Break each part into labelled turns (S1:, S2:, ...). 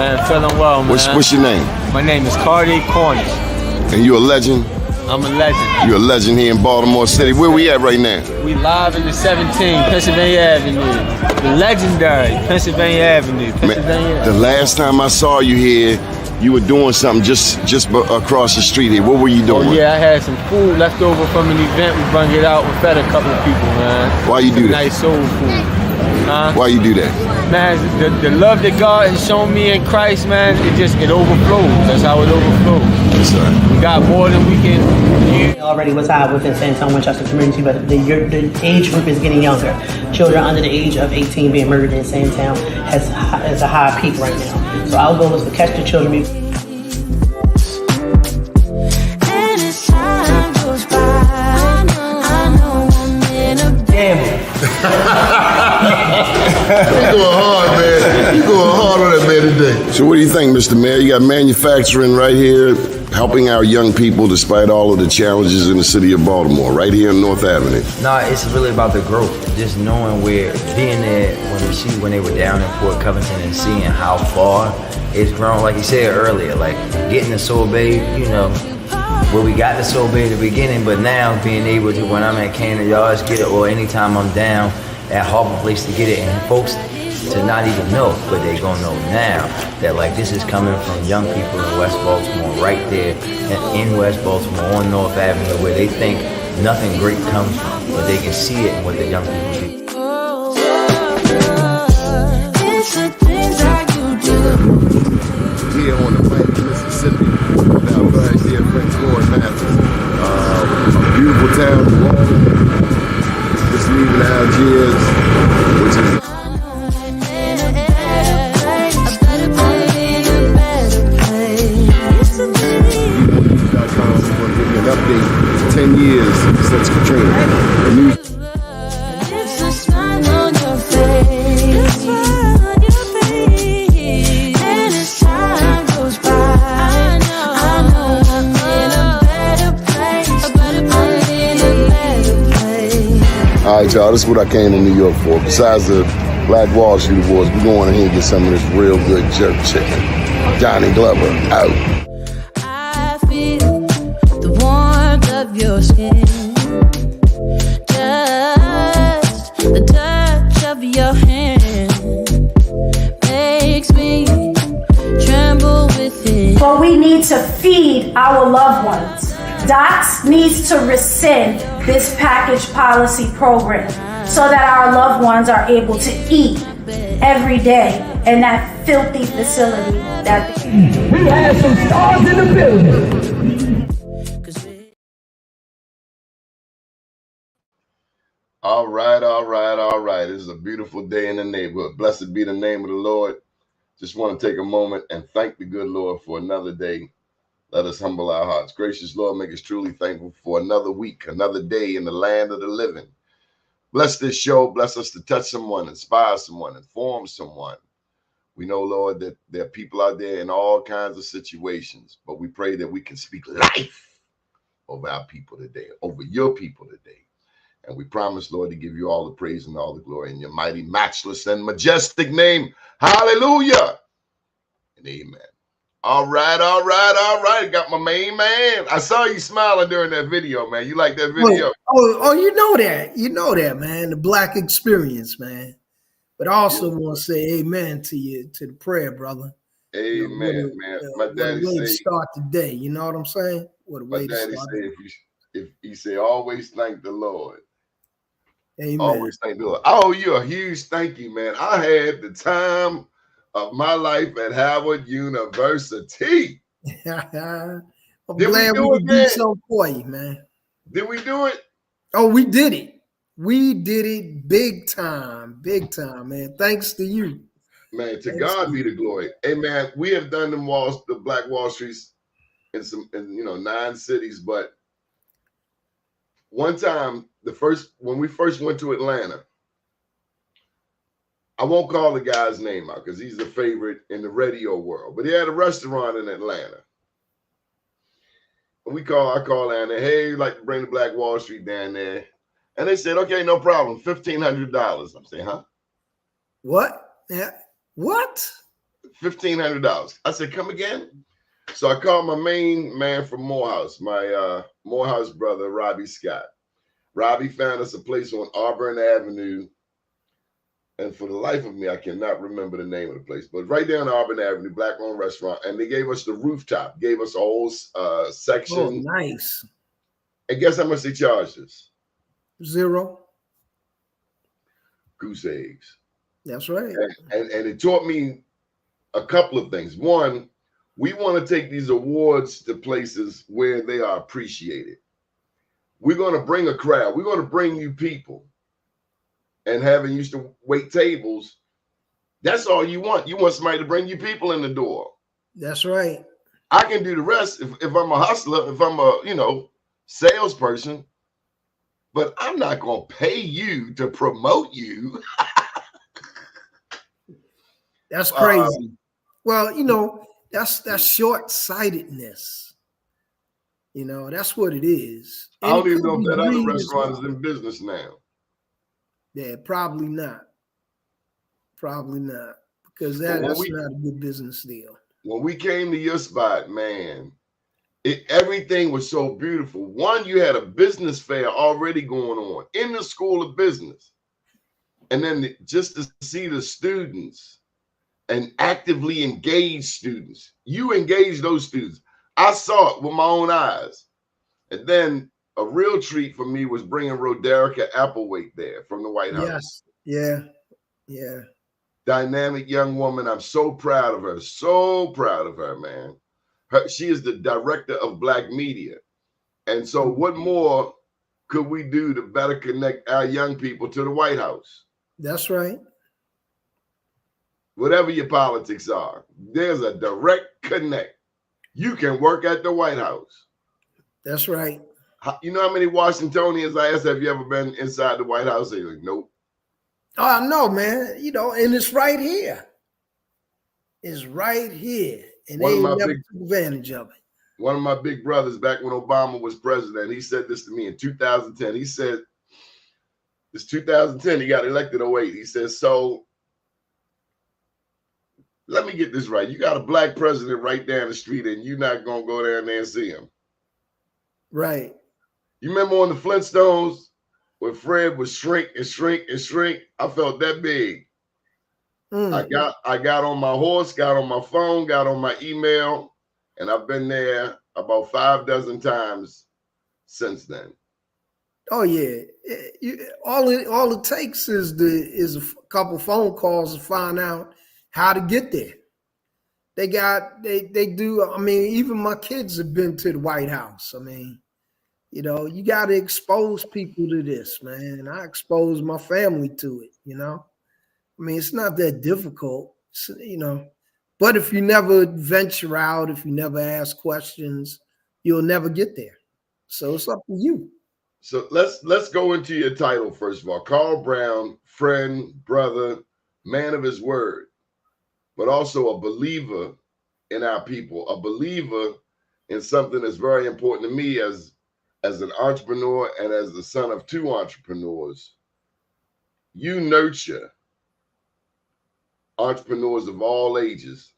S1: man. Feeling well, man.
S2: What's your name?
S1: My name is Cardi Cornish.
S2: And you a legend?
S1: I'm a legend.
S2: You're a legend here in Baltimore City. Where we at right now?
S1: We live in the 17, Pennsylvania Avenue. The legendary Pennsylvania Avenue.
S2: Man, the last time I saw you here, you were doing something just across the street here. What were you doing?
S1: Oh, yeah, I had some food left over from an event. We brung it out and fed a couple of people, man.
S2: Why you do that?
S1: Nice soul food.
S2: Why you do that?
S1: Man, the love that God has shown me in Christ, man, it overflows. That's how it overflows.
S2: That's right.
S1: We got more than we can use.
S3: Already was high within San Antonio, Winchester community, but the age group is getting younger. Children under the age of 18 being murdered in San Antonio has a high peak right now. So our goal is to catch the children.
S4: You going hard, man. You going hard on that man today.
S2: So what do you think, Mr. Mayor? You got manufacturing right here, helping our young people despite all of the challenges in the city of Baltimore, right here on North Avenue.
S5: No, it's really about the growth. Just knowing where, being there when they were down in Port Covington and seeing how far it's grown. Like you said earlier, like getting the sorbet, you know, where we got the sorbet at the beginning, but now being able to, when I'm at Canada Yards, get it, or anytime I'm down at Harbor Place to get it, and folks to not even know, but they gonna know now that like this is coming from young people in West Baltimore, right there in West Baltimore on North Avenue, where they think nothing great comes from, but they can see it in what the young people do.
S2: Here on the bank of Mississippi, down right here, French Quarter, a beautiful town, just leaving Algiers, which is an update 10 years since Katrina. The news. All right, y'all, this is what I came to New York for. Besides the Black Wall Street Awards, we're going in here and get some of this real good jerk chicken. Johnny Glover, out.
S6: I feel the warmth of your skin. Just the touch of your hand makes me tremble within.
S7: But we need to feed our loved ones. DOTS needs to rescind this package policy program so that our loved ones are able to eat every day in that filthy facility that
S8: we have some stars in the building.
S2: All right. This is a beautiful day in the neighborhood. Blessed be the name of the Lord. Just want to take a moment and thank the good Lord for another day. Let us humble our hearts. Gracious Lord, make us truly thankful for another week, another day in the land of the living. Bless this show. Bless us to touch someone, inspire someone, inform someone. We know, Lord, that there are people out there in all kinds of situations, but we pray that we can speak life over our people today, over your people today. And we promise, Lord, to give you all the praise and all the glory in your mighty, matchless, and majestic name. Hallelujah and amen. All right. Got my main man. I saw you smiling during that video, man. You like that video?
S9: Oh, you know that, man. The Black experience, man. But I also want to say amen to you, to the prayer, brother.
S2: Amen, man. My daddy
S9: what a way to
S2: say,
S9: start the day. You know what I'm saying? What a way to start.
S2: My daddy say, if he say, always thank the Lord.
S9: Amen.
S2: Always thank the Lord. I owe you a huge thank you, man. I had the time of my life at Howard University.
S9: I'm glad we could do so for you, man.
S2: Did we do it?
S9: Oh, we did it. We did it big time, man. Thanks to you.
S2: Man, to God be the glory. Hey, man, we have done the Black Wall Streets in 9 cities, but one time, when we first went to Atlanta, I won't call the guy's name out because he's a favorite in the radio world, but he had a restaurant in Atlanta. And I call down there, hey, we'd like to bring the Black Wall Street down there. And they said, okay, no problem, $1,500. I'm saying, huh?
S9: What? Yeah. What?
S2: $1,500. I said, come again? So I called my main man from Morehouse, my Morehouse brother, Robbie Scott. Robbie found us a place on Auburn Avenue. And for the life of me, I cannot remember the name of the place, but right down Auburn Avenue, black-owned restaurant. And they gave us the rooftop, gave us a whole section.
S9: Oh, nice.
S2: And guess how much they charged us?
S9: 0.
S2: Goose eggs.
S9: That's right.
S2: And it taught me a couple of things. One, we want to take these awards to places where they are appreciated. We're going to bring a crowd. We're going to bring you people. And having used to wait tables, that's all you want. You want somebody to bring you people in the door.
S9: That's right.
S2: I can do the rest if I'm a hustler, if I'm a, salesperson, but I'm not going to pay you to promote you.
S9: That's crazy. Well, that's short-sightedness. That's what it is.
S2: I don't even know if that other restaurant is in business now.
S9: Yeah, probably not. Probably not. Because that's not a good business deal.
S2: When we came to your spot, man, everything was so beautiful. One, you had a business fair already going on in the School of Business. And then just to see the students and actively engaged students. You engaged those students. I saw it with my own eyes. And then a real treat for me was bringing Roderica Applewhite there from the White House.
S9: Yes. Yeah.
S2: Dynamic young woman. I'm so proud of her. So proud of her, man. She is the director of Black media. And so what more could we do to better connect our young people to the White House?
S9: That's right.
S2: Whatever your politics are, there's a direct connect. You can work at the White House.
S9: That's right.
S2: You know how many Washingtonians I asked, have you ever been inside the White House? They're like, nope.
S9: Oh, no, man. And it's right here. It's right here. And they never took advantage of it.
S2: One of my big brothers, back when Obama was president, he said this to me in 2010. He said, it's 2010, he got elected 08. He said, so let me get this right. You got a black president right down the street and you're not going to go down there and see him.
S9: Right.
S2: You remember on the Flintstones when Fred would shrink and shrink and shrink? I felt that big. I got on my horse, got on my phone, got on my email, and I've been there about 6 times since then.
S9: Oh yeah, all it takes is a couple phone calls to find out how to get there. They do. I mean, even my kids have been to the White House. I mean, you got to expose people to this, man. I expose my family to it. I mean, it's not that difficult, but if you never venture out, if you never ask questions, you'll never get there. So it's up to you.
S2: So let's go into your title first of all. Carl Brown, friend, brother, man of his word, but also a believer in our people, a believer in something that's very important to me as an entrepreneur and as the son of 2 entrepreneurs. You nurture entrepreneurs of all ages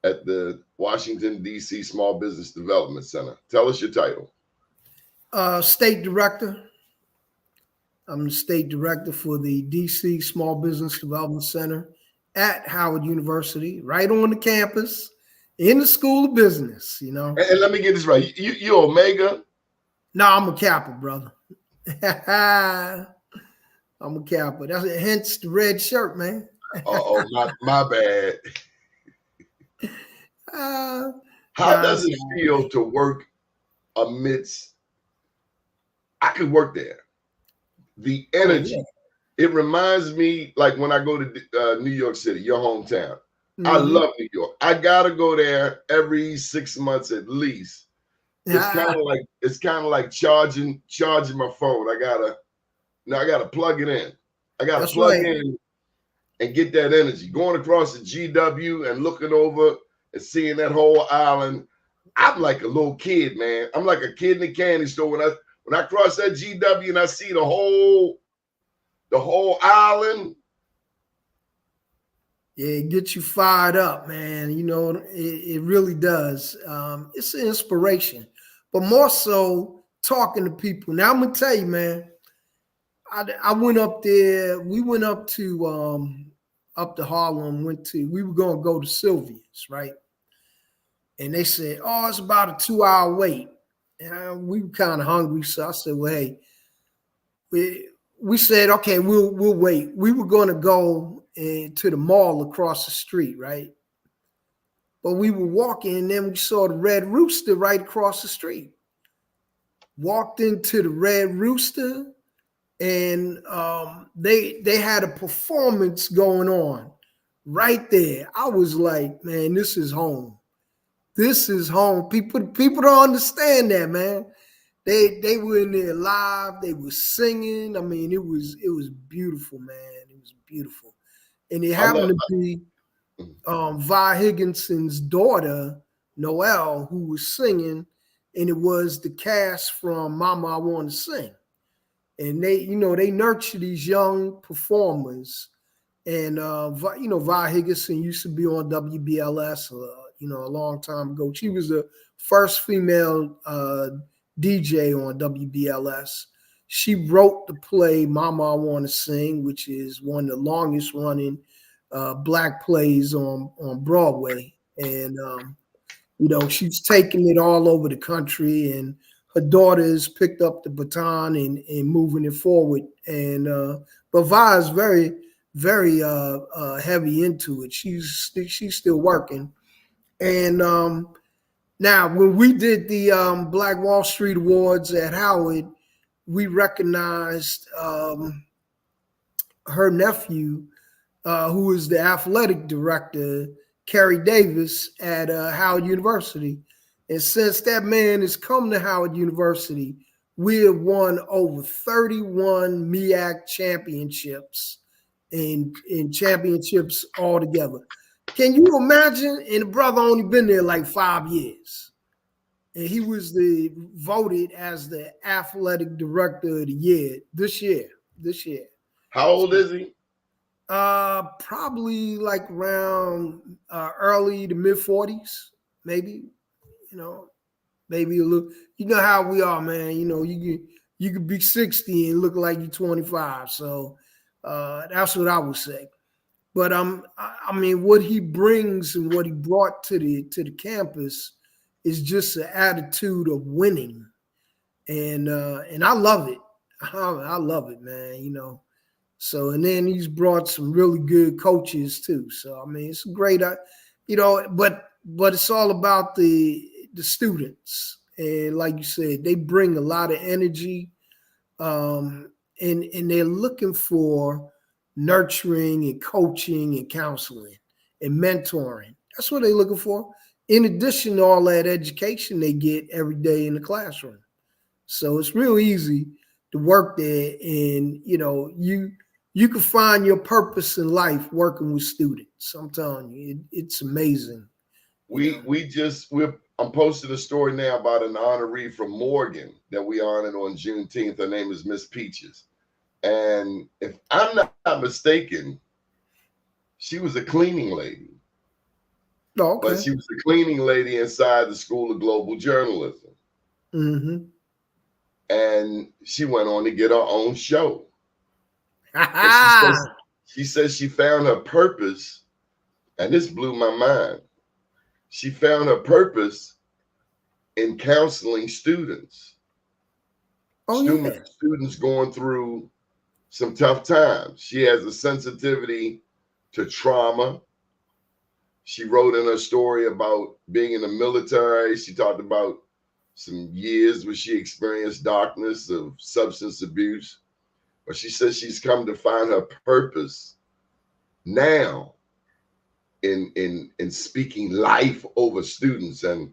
S2: at the Washington, D.C. Small Business Development Center. Tell us your title.
S9: State Director. I'm the State Director for the D.C. Small Business Development Center at Howard University, right on the campus, in the School of Business, And
S2: let me get this right. You Omega?
S9: No, I'm a Kappa, brother. I'm a Kappa. That's hence the red shirt, man.
S2: My bad. How does it feel to work amidst? I could work there. The energy. It reminds me like when I go to New York City, your hometown. I love New York. I gotta go there every 6 months at least. It's kind of like charging my phone. I gotta plug it in. I gotta plug in and get that energy. Going across the GW and looking over and seeing that whole island. I'm like a little kid, man. I'm like a kid in the candy store when I cross that GW and I see the whole island.
S9: it gets you fired up, man. You know, it really does. It's an inspiration, but more so talking to people. Now I'm gonna tell you, man. I went up there. We went up to Harlem. We were gonna go to Sylvia's, right? And they said, "Oh, it's about a 2-hour wait." And we were kind of hungry, so I said, "Well, hey." We said, okay, we'll wait. We were going to go to the mall across the street, right? But we were walking, and then we saw the Red Rooster right across the street. Walked into the Red Rooster, and they had a performance going on right there. I was like, man, this is home. This is home. People don't understand that, man. They were in there live. They were singing. I mean, it was beautiful, man. It was beautiful. And it happened to be Vi Higginson's daughter, Noelle, who was singing, and it was the cast from Mama, I Want to Sing. And they nurture these young performers. And Vi Higginson used to be on WBLS, a long time ago. She was the first female DJ on WBLS. She wrote the play Mama, I Want to Sing, which is one of the longest running Black plays on Broadway. And, she's taking it all over the country, and her daughters picked up the baton and moving it forward. And but Vi is very, very heavy into it. She's still working. And now, when we did the Black Wall Street Awards at Howard, we recognized her nephew, who is the athletic director, Kerry Davis, at Howard University. And since that man has come to Howard University, we have won over 31 MEAC championships and championships altogether. Can you imagine? And the brother only been there like 5 years. And he was voted as the athletic director of the year this year.
S2: How old is he?
S9: Probably like around early to mid 40s, maybe. Maybe a little. You know how we are, man. You could be 60 and look like you're 25. So that's what I would say. But I mean, what he brings and what he brought to the campus is just an attitude of winning, and I love it. I love it, man. So, and then he's brought some really good coaches too. So I mean, it's great. But it's all about the students, and like you said, they bring a lot of energy, and they're looking for nurturing and coaching and counseling and mentoring. That's what they're looking for. In addition to all that education they get every day in the classroom. So it's real easy to work there, and you can find your purpose in life working with students. I'm telling you, it's amazing.
S2: I'm posting a story now about an honoree from Morgan that we honored on Juneteenth. Her name is Miss Peaches. And if I'm not mistaken, she was a cleaning lady.
S9: Oh, okay.
S2: But she was a cleaning lady inside the School of Global Journalism.
S9: Mm-hmm.
S2: And she went on to get her own show. She says she found her purpose, and this blew my mind. She found her purpose in counseling students. Students going through some tough times. She has a sensitivity to trauma. She wrote in her story about being in the military. She talked about some years where she experienced darkness of substance abuse. But she says she's come to find her purpose now in speaking life over students. And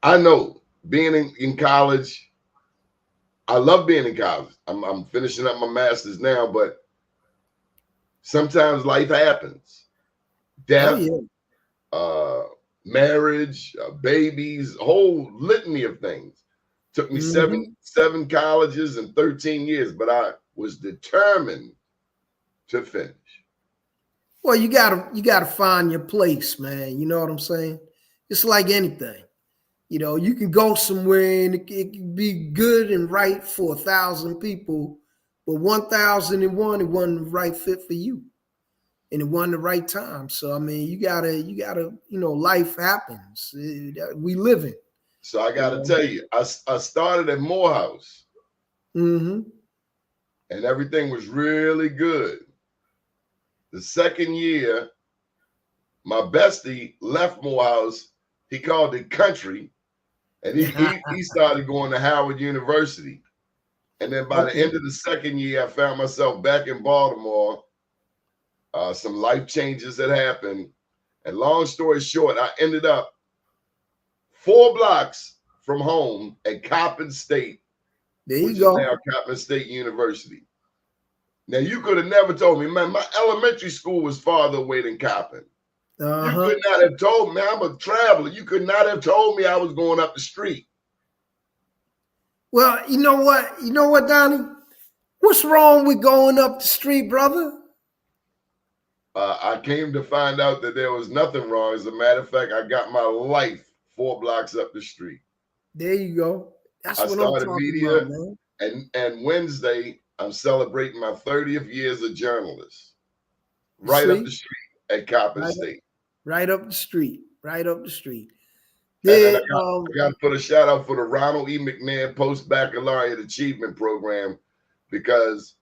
S2: I know being in college, I love being in college. I'm finishing up my master's now, but sometimes life happens. Death, marriage, babies, a whole litany of things. Took me seven colleges and 13 years, but I was determined to finish.
S9: Well, you gotta find your place, man. You know what I'm saying? It's like anything. You know, you can go somewhere and it can be good and right for 1,000 people, but 1,001 it wasn't the right fit for you, and it wasn't the right time. So I mean, you gotta, life happens. We live in.
S2: So I got to tell you, I started at Morehouse,
S9: Mm-hmm.
S2: and everything was really good. The second year, my bestie left Morehouse. He called it country, and he started going to Howard University. And then by the end of the second year, I found myself back in Baltimore. Some life changes had happened. And long story short, I ended up 4 blocks from home at Coppin State,
S9: There you
S2: which
S9: go.
S2: is now Coppin State University. Now, you could have never told me, man, my elementary school was farther away than Coppin. You could not have told me. I'm a traveler. You could not have told me I was going up the street.
S9: Well, you know what? You know what, Donnie? What's wrong with going up the street, brother?
S2: I came to find out that there was nothing wrong. As a matter of fact, I got my life 4 blocks up the street.
S9: There you go. That's what I'm
S2: started
S9: talking
S2: media,
S9: about, man.
S2: and Wednesday, I'm celebrating my 30th year as a journalist. Right up the street at Coppin State.
S9: Right up the street. Right up the street.
S2: And I got to put a shout out for the Ronald E. McNair Post-Baccalaureate Achievement Program, because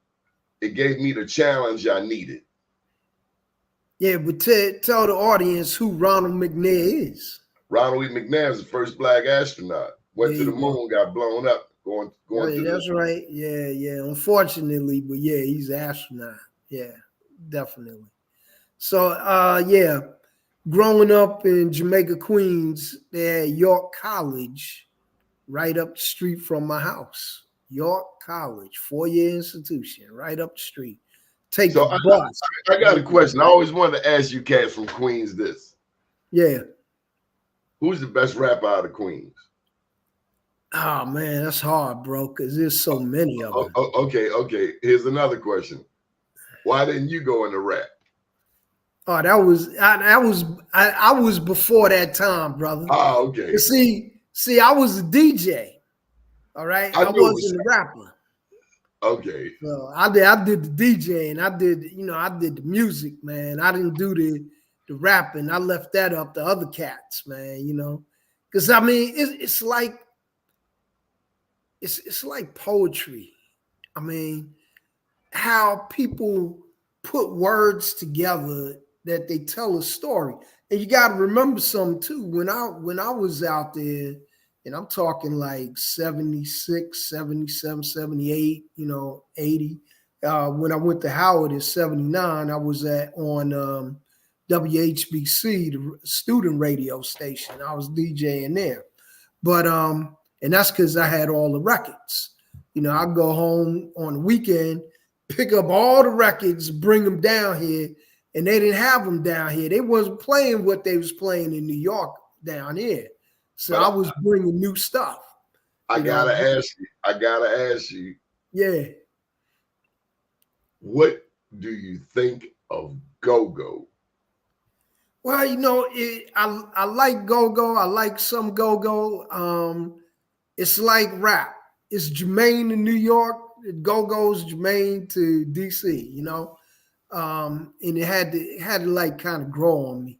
S2: it gave me the challenge I needed.
S9: Yeah, but tell the audience who Ronald McNair is.
S2: Ronald E. McNair is the first black astronaut. Went to the moon, got blown up. Going
S9: That's right. Yeah. Unfortunately, but yeah, he's an astronaut. Yeah, definitely. So, yeah, growing up in Jamaica, Queens, they had York College right up the street from my house. York College, 4-year institution, right up the street. Take the bus.
S2: I got a question. I always wanted to ask you cats from Queens this.
S9: Yeah.
S2: Who's the best rapper out of Queens?
S9: Oh, man, that's hard, bro, because there's so many of them.
S2: Okay. Here's another question. Why didn't you go into rap?
S9: Oh, I was before that time, brother.
S2: Oh, okay.
S9: You see, I was a DJ. All right. I wasn't a rapper.
S2: Okay.
S9: So I did the DJ, and I did the music, man. I didn't do the rapping. I left that up to other cats, man, because I mean it's like poetry. I mean, how people put words together that they tell a story. And you got to remember something too. When I was out there, and I'm talking like 76, 77, 78, 80. When I went to Howard in 79, I was on WHBC, the student radio station. I was DJing there. But and that's because I had all the records. I'd go home on the weekend, pick up all the records, bring them down here, and they didn't have them down here. They wasn't playing what they was playing in New York down here. So I was bringing new stuff.
S2: I gotta ask you.
S9: Yeah.
S2: What do you think of go-go?
S9: Well, I like go-go. I like some go-go. It's like rap. It's germane to New York. Go-go's germane to DC. And it had to like kind of grow on me.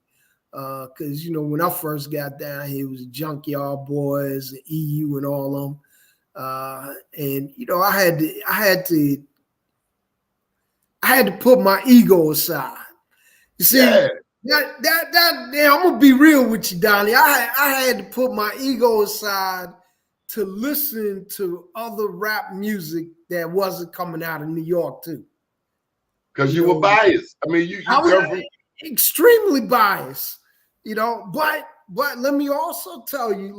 S9: Because when I first got down here, it was Junkyard Boys, the EU, and all of them. And I had to put my ego aside. You see, that I'm gonna be real with you, Donnie. I had to put my ego aside to listen to other rap music that wasn't coming out of New York too.
S2: Because you were biased. I mean,
S9: I was extremely biased. But let me also tell you.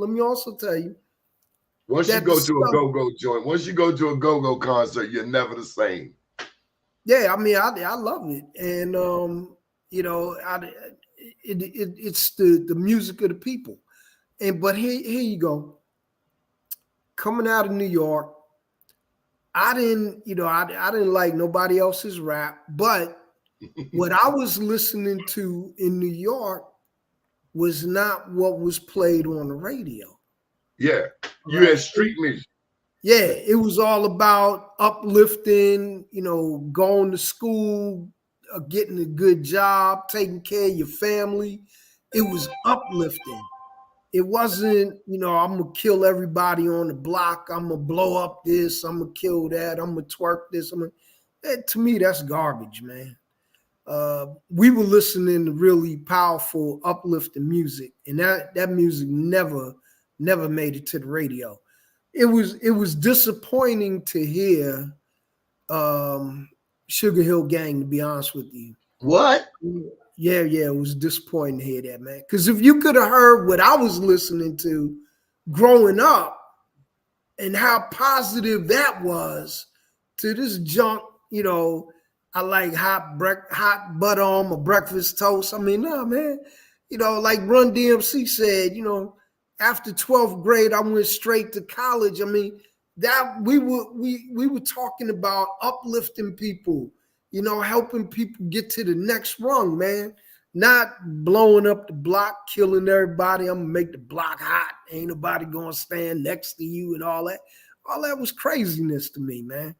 S2: Once you go to a go-go joint, once you go to a go-go concert, you're never the same.
S9: Yeah, I mean, I love it, and it's the music of the people. But here you go. Coming out of New York, I didn't like nobody else's rap, but what I was listening to in New York was not what was played on the radio.
S2: Yeah, you had street music.
S9: Yeah, it was all about uplifting, going to school, getting a good job, taking care of your family. It was uplifting. It wasn't, I'm going to kill everybody on the block. I'm going to blow up this. I'm going to kill that. I'm going to twerk this. To me, that's garbage, man. We were listening to really powerful, uplifting music, and that music never made it to the radio. It was disappointing to hear Sugar Hill Gang, to be honest with you.
S2: What?
S9: Yeah, it was disappointing to hear that, man. Because if you could have heard what I was listening to growing up and how positive that was to this junk, I like hot butter on my breakfast toast. I mean, no, man. Like Run DMC said, after 12th grade, I went straight to college. I mean, that we were talking about uplifting people, helping people get to the next rung, man. Not blowing up the block, killing everybody. I'm gonna make the block hot. Ain't nobody gonna stand next to you and all that. All that was craziness to me, man.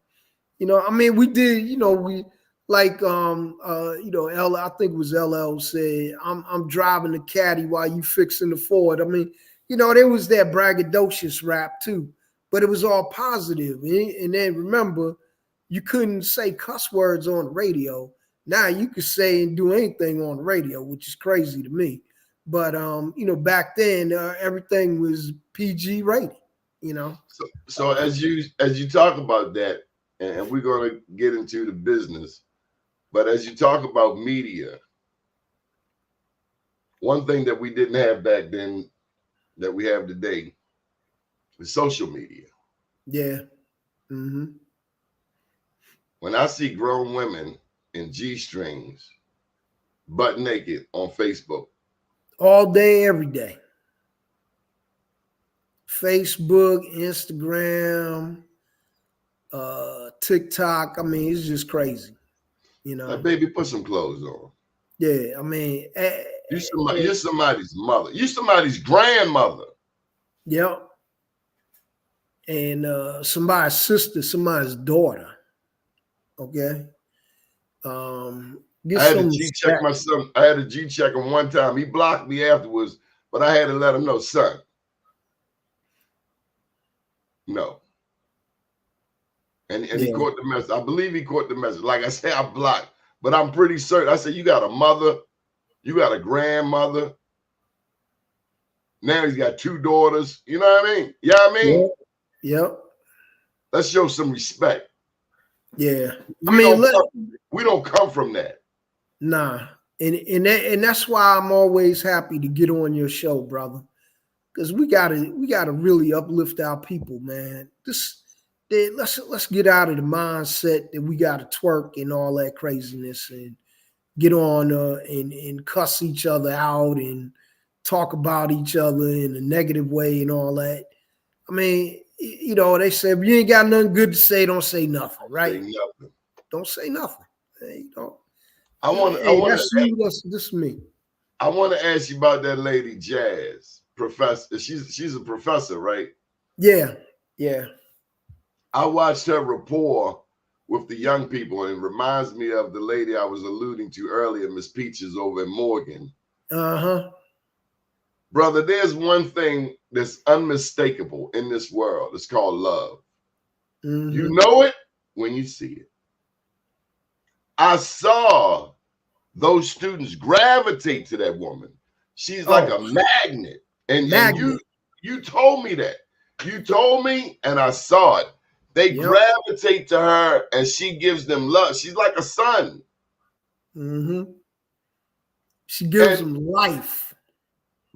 S9: I mean, we did, we like I think it was LL said, I'm driving the caddy while you fixing the Ford. I mean, there was that braggadocious rap too, but it was all positive. And then remember, you couldn't say cuss words on the radio. Now you could say and do anything on the radio, which is crazy to me. But back then everything was PG rated.
S2: So as you talk about that, and we're going to get into the business, but as you talk about media, one thing that we didn't have back then that we have today is social media.
S9: Yeah. Mm-hmm.
S2: When I see grown women in G-strings, butt naked on Facebook.
S9: All day, every day. Facebook, Instagram, TikTok. I mean, it's just crazy.
S2: Like, baby, put some clothes on.
S9: Yeah, I mean,
S2: you're somebody's mother. You're somebody's grandmother.
S9: Yep. And somebody's sister, somebody's daughter. Okay.
S2: I had to G-check my son. I had to G-check him one time. He blocked me afterwards, but I had to let him know, son. No. And he caught the message. I believe he caught the message. Like I said, I blocked, but I'm pretty certain. I said, you got a mother, you got a grandmother. Now he's got 2 daughters. You know what I mean? Yeah, I mean?
S9: Yep.
S2: Let's show some respect.
S9: Yeah.
S2: We don't come from that.
S9: Nah. And that's why I'm always happy to get on your show, brother. Because we gotta really uplift our people, man. Let's get out of the mindset that we gotta twerk and all that craziness and get on and cuss each other out and talk about each other in a negative way and all that. I mean, they say if you ain't got nothing good to say, don't say nothing, right?
S2: Say nothing.
S9: Don't say nothing. This is me.
S2: I want to ask you about that lady Jazz, professor. She's a professor, right?
S9: Yeah.
S2: I watched her rapport with the young people, and it reminds me of the lady I was alluding to earlier, Miss Peaches over in Morgan.
S9: Uh-huh.
S2: Brother, there's one thing that's unmistakable in this world. It's called love.
S9: Mm-hmm.
S2: You know it when you see it. I saw those students gravitate to that woman. She's like a magnet. And you told me that. You told me, and I saw it. They gravitate to her, and she gives them love. She's like a son.
S9: Mm-hmm. She gives them life.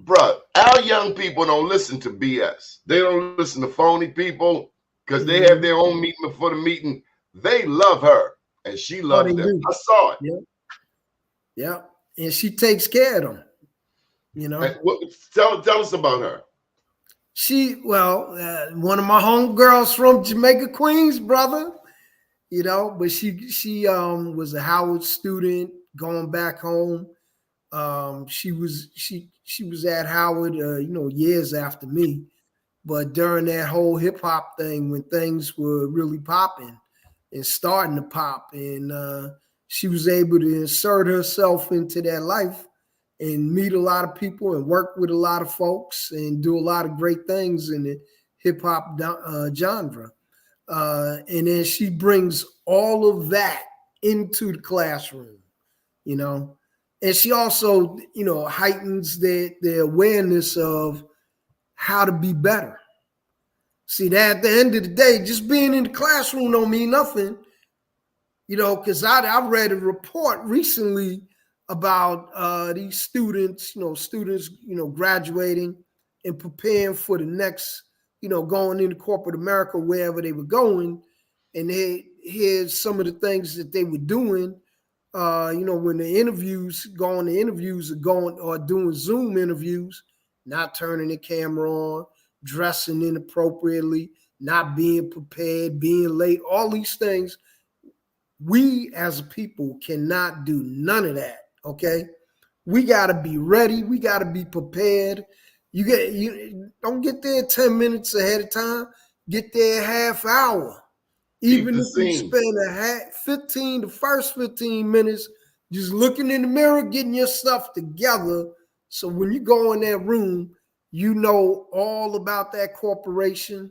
S2: Bruh, our young people don't listen to BS. They don't listen to phony people because they have their own meeting before the meeting. They love her, and she loves them. I saw it.
S9: Yeah. And she takes care of them.
S2: Tell us about her.
S9: One of my homegirls from Jamaica, Queens, brother. you know, but she was a Howard student going back home. She was at Howard, you know, years after me. But during that whole hip hop thing, when things were really popping and starting to pop, and she was able to insert herself into that life and meet a lot of people and work with a lot of folks and do a lot of great things in the hip hop genre. And then she brings all of that into the classroom, you know. And she also, you know, heightens the awareness of how to be better. See, that at the end of the day, just being in the classroom don't mean nothing, you know, because I read a report recently about these students, graduating and preparing for the next, you know, going into corporate America, wherever they were going. And here's some of the things that they were doing. When the interviews, or doing Zoom interviews, not turning the camera on, dressing inappropriately, not being prepared, being late, all these things. We as a people cannot do none of that. Okay. We got to be ready. We got to be prepared. You don't get there 10 minutes ahead of time. Get there a half hour. Even if you spend the first 15 minutes just looking in the mirror, getting your stuff together. So when you go in that room, you know all about that corporation,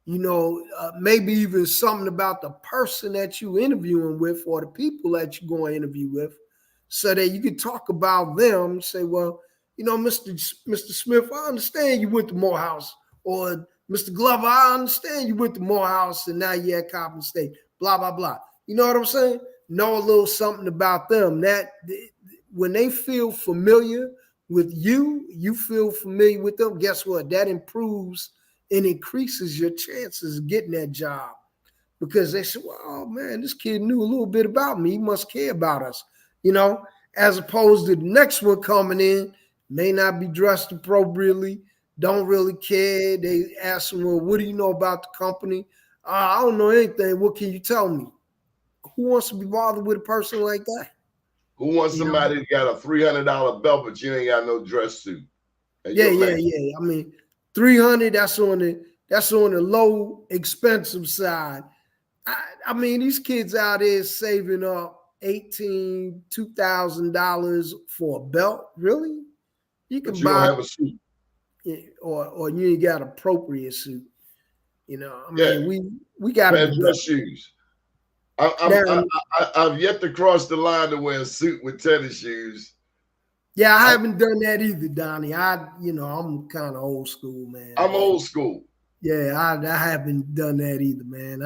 S9: you know, maybe even something about the person that you're interviewing with or the people that you're going to interview with, so that you can talk about them, say, well, you know, Mr. Smith, I understand you went to Morehouse, or Mr. Glover, I understand you went to Morehouse and now you're at Coppin State, blah, blah, blah. You know what I'm saying? Know a little something about them. That when they feel familiar with you, you feel familiar with them, guess what? That improves and increases your chances of getting that job. Because they say, well, oh man, this kid knew a little bit about me. He must care about us, you know, as opposed to the next one coming in, may not be dressed appropriately, don't really care. They ask them, well, what do you know about the company? I don't know anything. What can you tell me? Who wants to be bothered with a person like that?
S2: Who wants somebody that got a $300 belt, but you ain't got no dress suit?
S9: Yeah. I mean, 300. That's on the low expensive side. I mean, these kids out there saving up $2,000 for a belt. Really? You can
S2: you
S9: buy.
S2: Don't have a suit.
S9: Or you ain't got appropriate suit. You know, I mean, we got
S2: dress shoes. I've yet to cross the line to wear a suit with tennis shoes.
S9: Yeah, I haven't done that either, Donnie. I'm kind of old school, man.
S2: I'm old school.
S9: Yeah, I haven't done that either, man.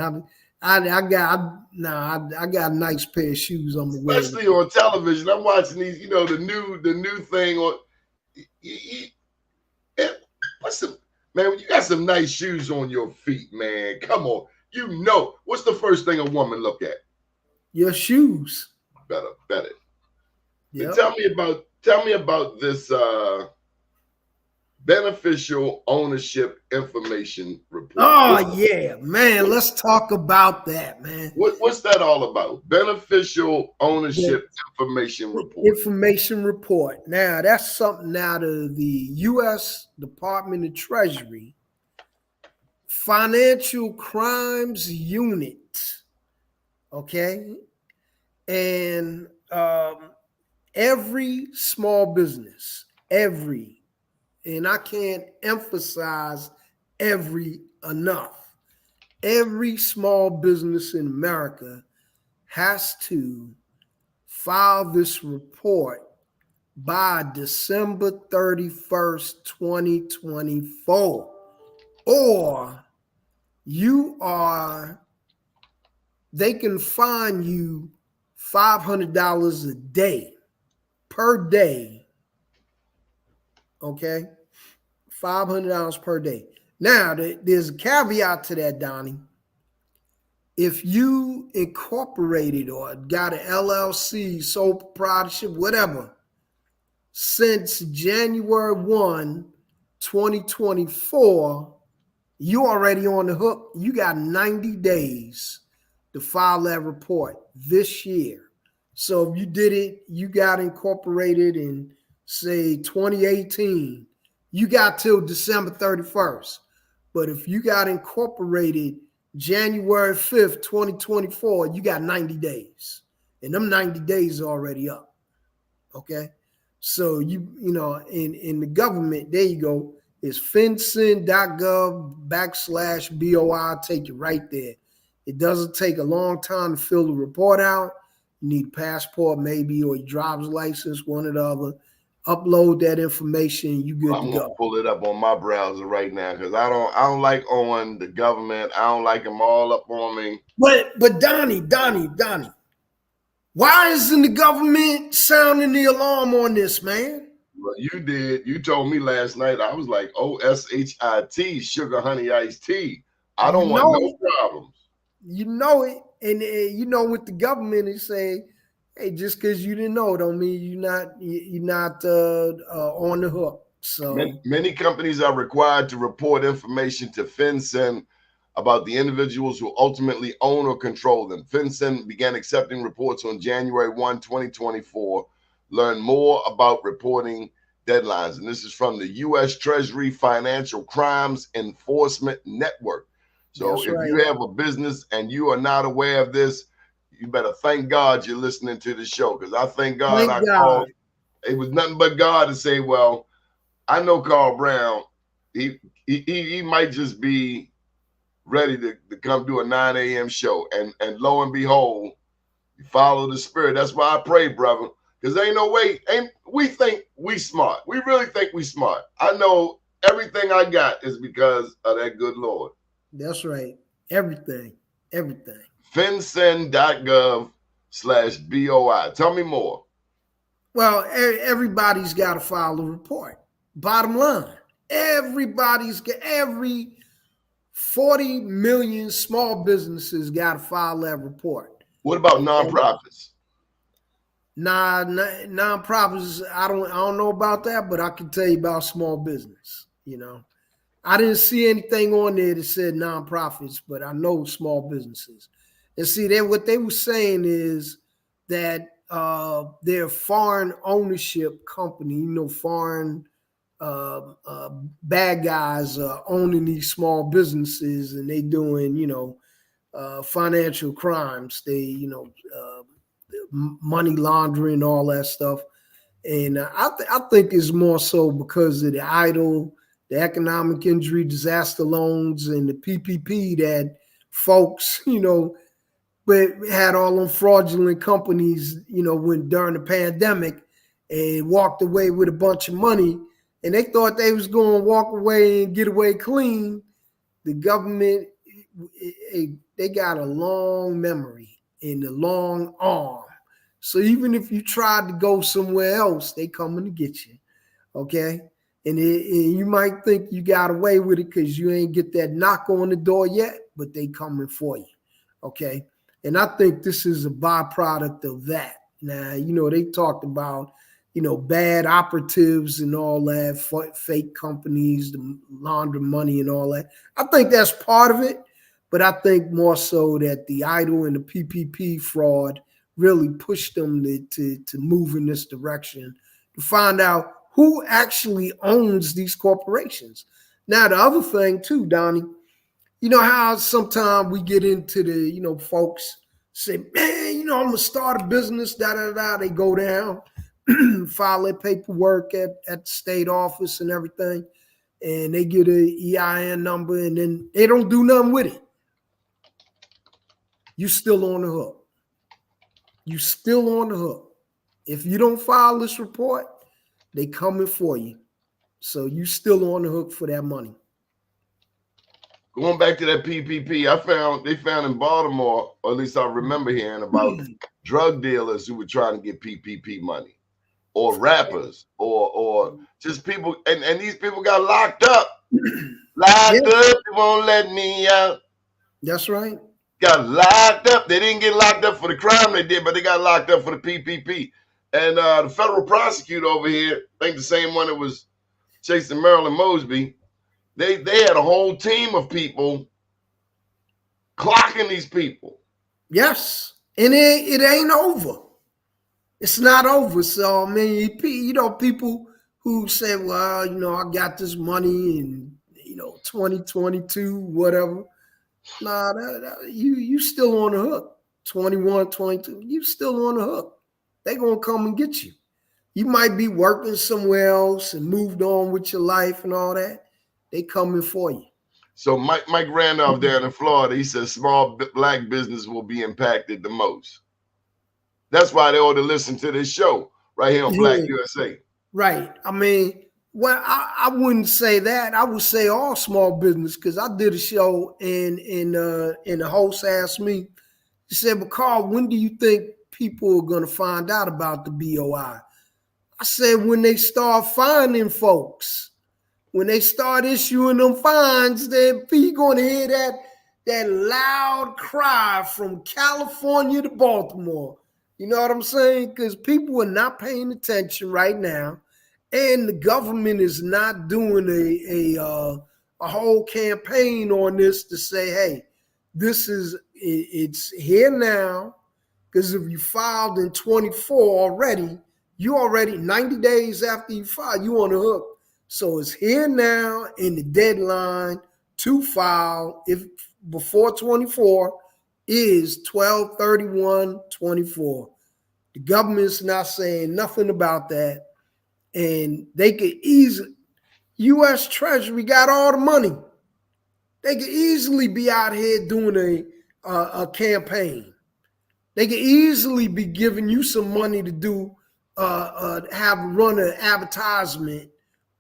S9: I got a nice pair of shoes on the way.
S2: Especially on television. I'm watching these, you know, the new thing on. Man, you got some nice shoes on your feet, man. Come on. You know, what's the first thing a woman look at?
S9: Your shoes.
S2: Better.
S9: Yep.
S2: Tell me about this beneficial ownership information report.
S9: Oh, yeah, man. Let's talk about that, man.
S2: What's that all about? Beneficial ownership information report.
S9: Information report. Now, that's something out of the U.S. Department of Treasury Financial Crimes Unit. Okay? And every small business, and I can't emphasize every enough. Every small business in America has to file this report by December 31st, 2024, or they can fine you $500 a day, per day. Okay? $500 per day. Now, there's a caveat to that, Donnie. If you incorporated or got an LLC, sole proprietorship, whatever, since January 1, 2024, you already on the hook. You got 90 days to file that report this year. So if you did it, you got incorporated in, say, 2018, you got till December 31st. But if you got incorporated January 5th, 2024, you got 90 days. And them 90 days are already up. Okay? So you know, in the government, there you go. It's fincin.gov/BOI. Take you right there. It doesn't take a long time to fill the report out. You need a passport, maybe, or your driver's license, one or the other. Upload that information, you good to go.
S2: I'm gonna pull it up on my browser right now because I don't like on the government. I don't like them all up on me.
S9: But Donnie, why isn't the government sounding the alarm on this, man?
S2: Well, you did. You told me last night. I was like, OSHIT, sugar honey iced tea. I don't want no problems.
S9: You know it, and you know with the government, they say, hey, just because you didn't know don't mean you're not on the hook. So
S2: many companies are required to report information to FinCEN about the individuals who ultimately own or control them. FinCEN began accepting reports on January 1, 2024. Learn more about reporting deadlines. And this is from the U.S. Treasury Financial Crimes Enforcement Network. So if you have a business and you are not aware of this, you better thank God you're listening to the show, because I thank God called. It was nothing but God to say, well, I know Carl Brown. He might just be ready to come do a 9 a.m. show. And lo and behold, you follow the spirit. That's why I pray, brother, because there ain't no way. We think we smart. We really think we smart. I know everything I got is because of that good Lord.
S9: That's right. Everything.
S2: FinCEN.gov/BOI. Tell me more.
S9: Well, everybody's got to file a report. Bottom line, every 40 million small businesses got to file that report.
S2: What about nonprofits?
S9: Nah, nonprofits, I don't know about that, but I can tell you about small business. You know, I didn't see anything on there that said nonprofits, but I know small businesses. And see, what they were saying is that their foreign ownership company, foreign bad guys owning these small businesses, and they doing, financial crimes. They, money laundering, all that stuff. And I think it's more so because of the EIDL, the economic injury disaster loans, and the PPP that folks, but had all them fraudulent companies, when during the pandemic, and walked away with a bunch of money, and they thought they was going to walk away and get away clean. The government, they got a long memory and a long arm. So even if you tried to go somewhere else, they coming to get you, okay? And you might think you got away with it because you ain't get that knock on the door yet, but they coming for you, okay? And I think this is a byproduct of that. Now, they talked about, bad operatives and all that, fake companies, the launder money and all that. I think that's part of it, but I think more so that the EIDL and the PPP fraud really pushed them to move in this direction, to find out who actually owns these corporations. Now, the other thing too, Donnie, you know how sometimes we get into the, folks say, man, I'm going to start a business, They go down, file their paperwork at the state office and everything, and they get an EIN number, and then they don't do nothing with it. You still on the hook. You still on the hook. If you don't file this report, they coming for you. So you still on the hook for that money.
S2: Going back to that PPP, they found in Baltimore, or at least I remember hearing about drug dealers who were trying to get PPP money, or rappers, or just people, and these people got locked up. Locked up, they won't let me out.
S9: That's right.
S2: Got locked up. They didn't get locked up for the crime they did, but they got locked up for the PPP. And the federal prosecutor over here, I think the same one that was chasing Marilyn Mosby, they had a whole team of people clocking these people.
S9: Yes, and it ain't over. It's not over. So I mean, people who say, "Well, I got this money in 2022, whatever." Nah, you still on the hook. 21, 22, you still on the hook. They gonna come and get you. You might be working somewhere else and moved on with your life and all that. They coming for you.
S2: So Mike Randolph down in Florida, he says small black business will be impacted the most. That's why they ought to listen to this show right here on Black USA.
S9: Right. I mean, well, I wouldn't say that. I would say all small business, because I did a show and the host asked me, he said, "But Carl, when do you think people are going to find out about the BOI?" I said, when they start finding folks. When they start issuing them fines, then you're going to hear that loud cry from California to Baltimore. You know what I'm saying? Because people are not paying attention right now, and the government is not doing a whole campaign on this to say, "Hey, it's here now." Because if you filed in 24 already, you already 90 days after you file, you on the hook. So it's here now, and the deadline to file if before 24 is 12/31/24. The government's not saying nothing about that, and they could easily, U.S. Treasury got all the money. They could easily be out here doing a campaign. They could easily be giving you some money to do run an advertisement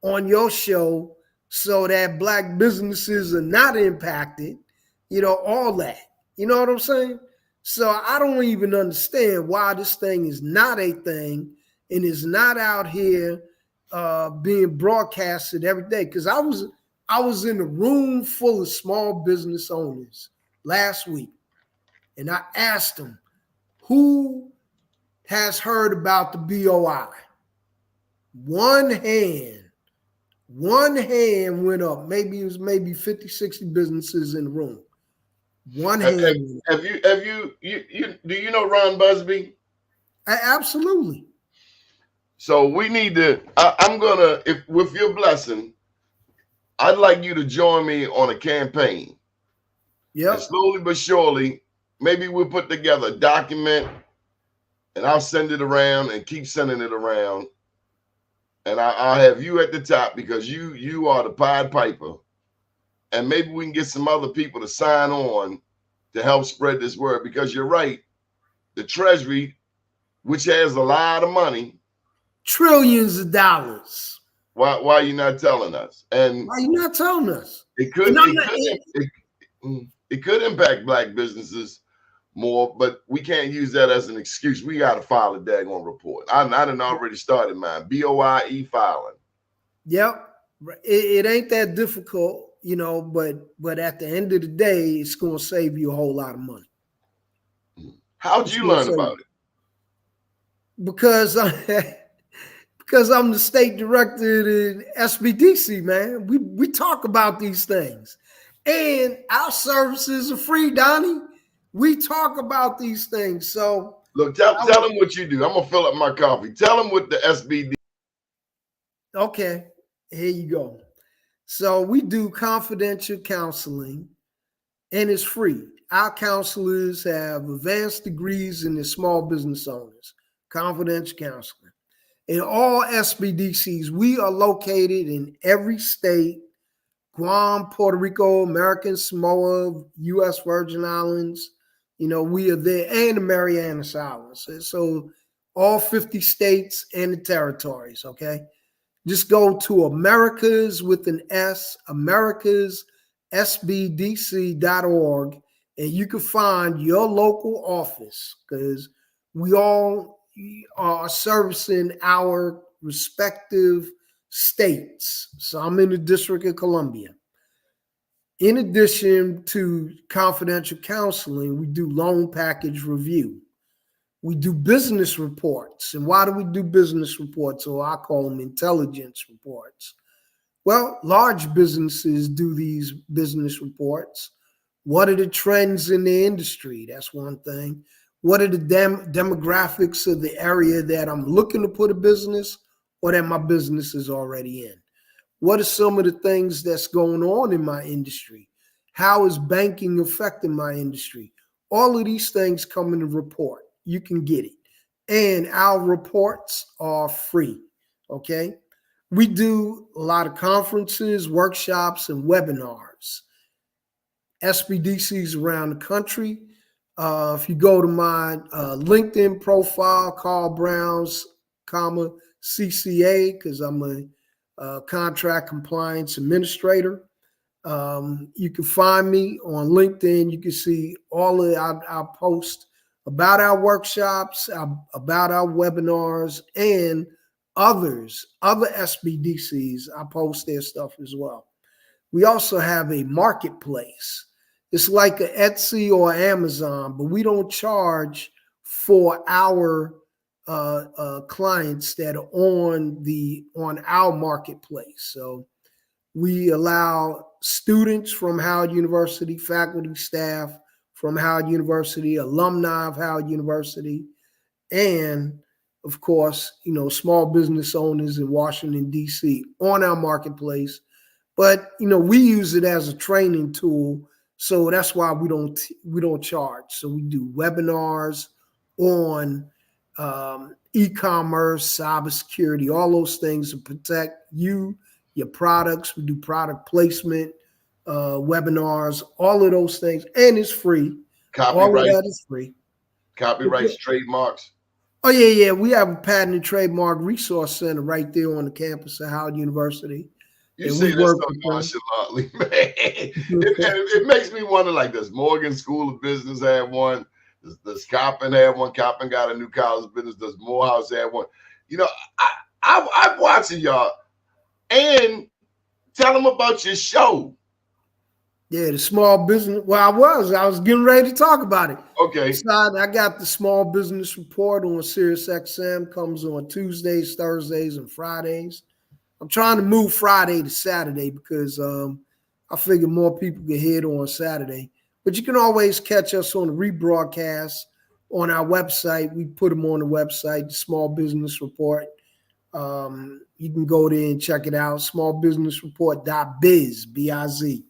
S9: on your show so that black businesses are not impacted, all that. You know what I'm saying? So I don't even understand why this thing is not a thing and is not out here being broadcasted every day. Because I was in a room full of small business owners last week, and I asked them, who has heard about the BOI? One hand went up. Maybe it was 50, 60 businesses in the room. One hand.
S2: Do you know Ron Busby?
S9: Absolutely.
S2: So we need to, I'm gonna, if with your blessing, I'd like you to join me on a campaign. Yeah. And slowly but surely, maybe we'll put together a document, and I'll send it around and keep sending it around. And I'll have you at the top, because you are the Pied Piper. And maybe we can get some other people to sign on to help spread this word, because you're right. The Treasury, which has a lot of money,
S9: trillions of dollars.
S2: Why are you not telling us? And
S9: why are you not telling us?
S2: It could impact black businesses more, but we can't use that as an excuse. We got to file a daggone report. I done already started mine. BOIE filing.
S9: Yep. It ain't that difficult, but at the end of the day, it's going to save you a whole lot of money.
S2: How'd you learn about it?
S9: Because I'm the state director of the SBDC, man. We talk about these things. And our services are free, Donnie. We talk about these things. So
S2: look, tell them what you do. I'm gonna fill up my coffee. Tell them what the SBD.
S9: Okay, here you go. So we do confidential counseling, and it's free. Our counselors have advanced degrees in the small business owners. Confidential counseling. In all SBDCs, we are located in every state: Guam, Puerto Rico, American Samoa, U.S. Virgin Islands. We are there, and the Marianas Islands. So all 50 states and the territories, okay? Just go to Americas with an S, americassbdc.org, and you can find your local office, because we all are servicing our respective states. So I'm in the District of Columbia. In addition to confidential counseling, we do loan package review. We do business reports. And why do we do business reports? Or I call them intelligence reports. Well, large businesses do these business reports. What are the trends in the industry? That's one thing. What are the demographics of the area that I'm looking to put a business or that my business is already in? What are some of the things that's going on in my industry? How is banking affecting my industry? All of these things come in the report. You can get it. And our reports are free, okay? We do a lot of conferences, workshops, and webinars. SBDCs around the country. If you go to my LinkedIn profile, Carl Brown's, CCA, because I'm a contract compliance administrator. You can find me on LinkedIn. You can see all of our posts about our workshops, about our webinars, and other SBDCs. I post their stuff as well. We also have a marketplace. It's like an Etsy or Amazon, but we don't charge for our clients that are on our marketplace. So we allow students from Howard University, faculty, staff from Howard University, alumni of Howard University, and of course, small business owners in Washington, D.C. on our marketplace. But, we use it as a training tool. So that's why we don't charge. So we do webinars on e-commerce, cybersecurity, all those things to protect you, your products. We do product placement, webinars, all of those things. And it's free.
S2: Copyright.
S9: All of that is free.
S2: Copyrights, trademarks.
S9: Oh, yeah. We have a patent and trademark resource center right there on the campus of Howard University.
S2: You see this stuff nonchalantly, man. It makes me wonder, like, does Morgan School of Business have one? Does Coppin have one? Coppin got a new college of business. Does Morehouse have one? I'm watching y'all and tell them about your show.
S9: Yeah, the small business. Well, I was getting ready to talk about it.
S2: Okay.
S9: So I got the small business report on SiriusXM. Comes on Tuesdays, Thursdays, and Fridays. I'm trying to move Friday to Saturday because I figure more people can hear it on Saturday. But you can always catch us on the rebroadcast on our website. We put them on the website, the Small Business Report. You can go there and check it out, smallbusinessreport.biz, B-I-Z.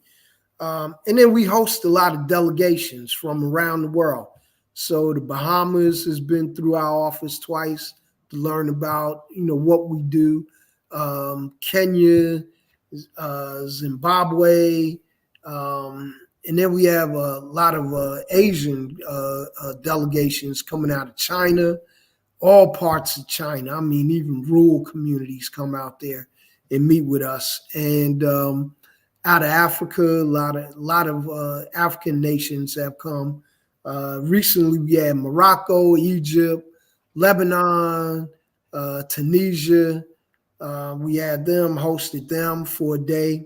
S9: And then we host a lot of delegations from around the world. So the Bahamas has been through our office twice to learn about, what we do. Kenya, Zimbabwe, and then we have a lot of Asian delegations coming out of China, all parts of China. I mean, even rural communities come out there and meet with us. And out of Africa, a lot of African nations have come. Recently, we had Morocco, Egypt, Lebanon, Tunisia. We had them, hosted them for a day.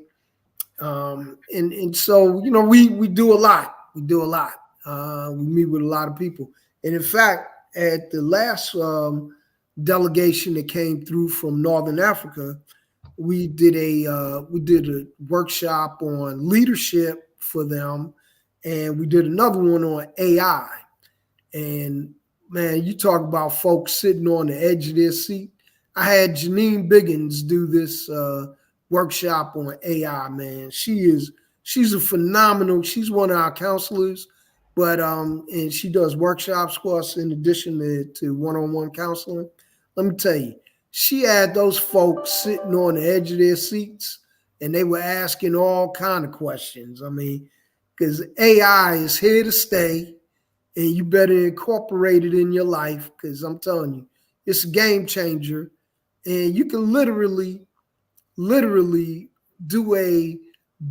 S9: And so, we do a lot. We do a lot. We meet with a lot of people. And in fact, at the last delegation that came through from Northern Africa, we did a workshop on leadership for them. And we did another one on AI. And man, you talk about folks sitting on the edge of their seat. I had Janine Biggins do this workshop on AI, man. She's a phenomenal, she's one of our counselors, but and she does workshops for us in addition to one-on-one counseling. Let me tell you, she had those folks sitting on the edge of their seats and they were asking all kind of questions. I mean, because AI is here to stay and you better incorporate it in your life because I'm telling you, it's a game changer. And you can literally do a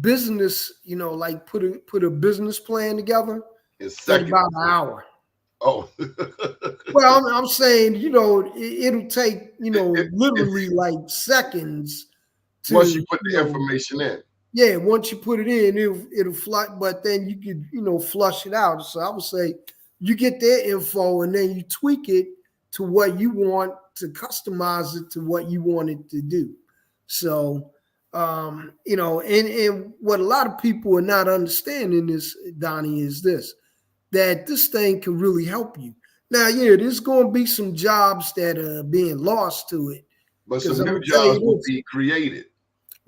S9: business, like put a business plan together in about an hour.
S2: Oh,
S9: well, I'm saying, it'll take, literally like seconds.
S2: Once you put the information in.
S9: Yeah, once you put it in, it'll flush, but then you could, flush it out. So I would say you get their info and then you tweak it to what you want, to customize it to what you want it to do. So You know, and what a lot of people are not understanding is, Donnie, is this, that this thing can really help you. Now, yeah, there's going to be some jobs that are being lost to it.
S2: But
S9: Because
S2: some
S9: I'm
S2: new
S9: gonna tell you
S2: jobs will
S9: this,
S2: be created.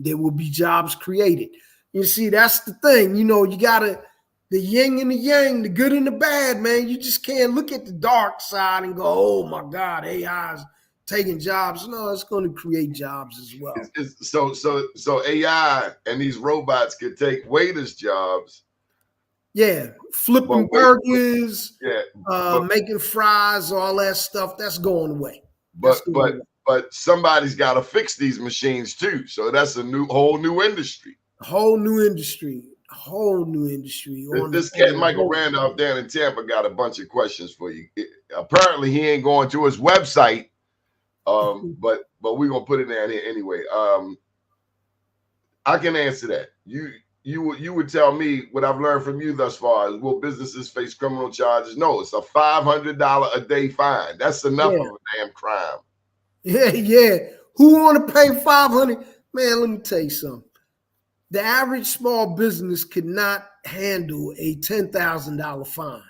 S9: there will be jobs created. You see, that's the thing. You know, you gotta the yin and the yang, the good and the bad, man. You just can't look at the dark side and go, "Oh my God, AI's taking jobs." No, it's going to create jobs as well.
S2: So AI and these robots could take waiters' jobs.
S9: Yeah, flipping
S2: But wait,
S9: burgers,
S2: yeah,
S9: making fries, all that stuff. That's going away.
S2: but somebody's got to fix these machines too. So that's a whole new industry.
S9: A whole new industry. A whole new industry.
S2: This cat Michael Randolph down in Tampa got a bunch of questions for you. Apparently he ain't going to his website, but we're gonna put it down here anyway. I can answer that. You would tell me what I've learned from you thus far. Will businesses face criminal charges? No, it's a $500 a day fine. That's enough of a damn crime.
S9: Yeah. Who want to pay $500? Man, let me tell you something. The average small business could not handle a $10,000 fine.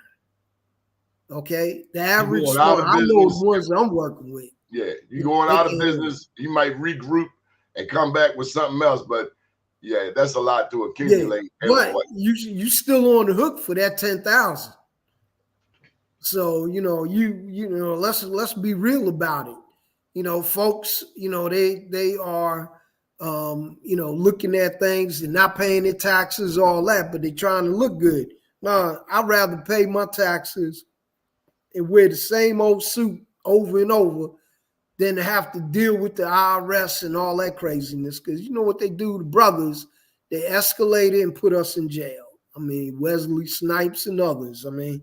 S9: Okay, the average small. I know the ones that I'm working with.
S2: Yeah, you going out of business, you might regroup and come back with something else, but yeah, that's a lot to accumulate.
S9: Yeah, but you still on the hook for that 10,000. So you know, let's be real about it. You know, folks, you know, they are looking at things and not paying their taxes, all that, but they're trying to look good. No, I'd rather pay my taxes and wear the same old suit over and over than to have to deal with the IRS and all that craziness. Because you know what they do to brothers, they escalate it and put us in jail. I mean, Wesley Snipes and others, I mean,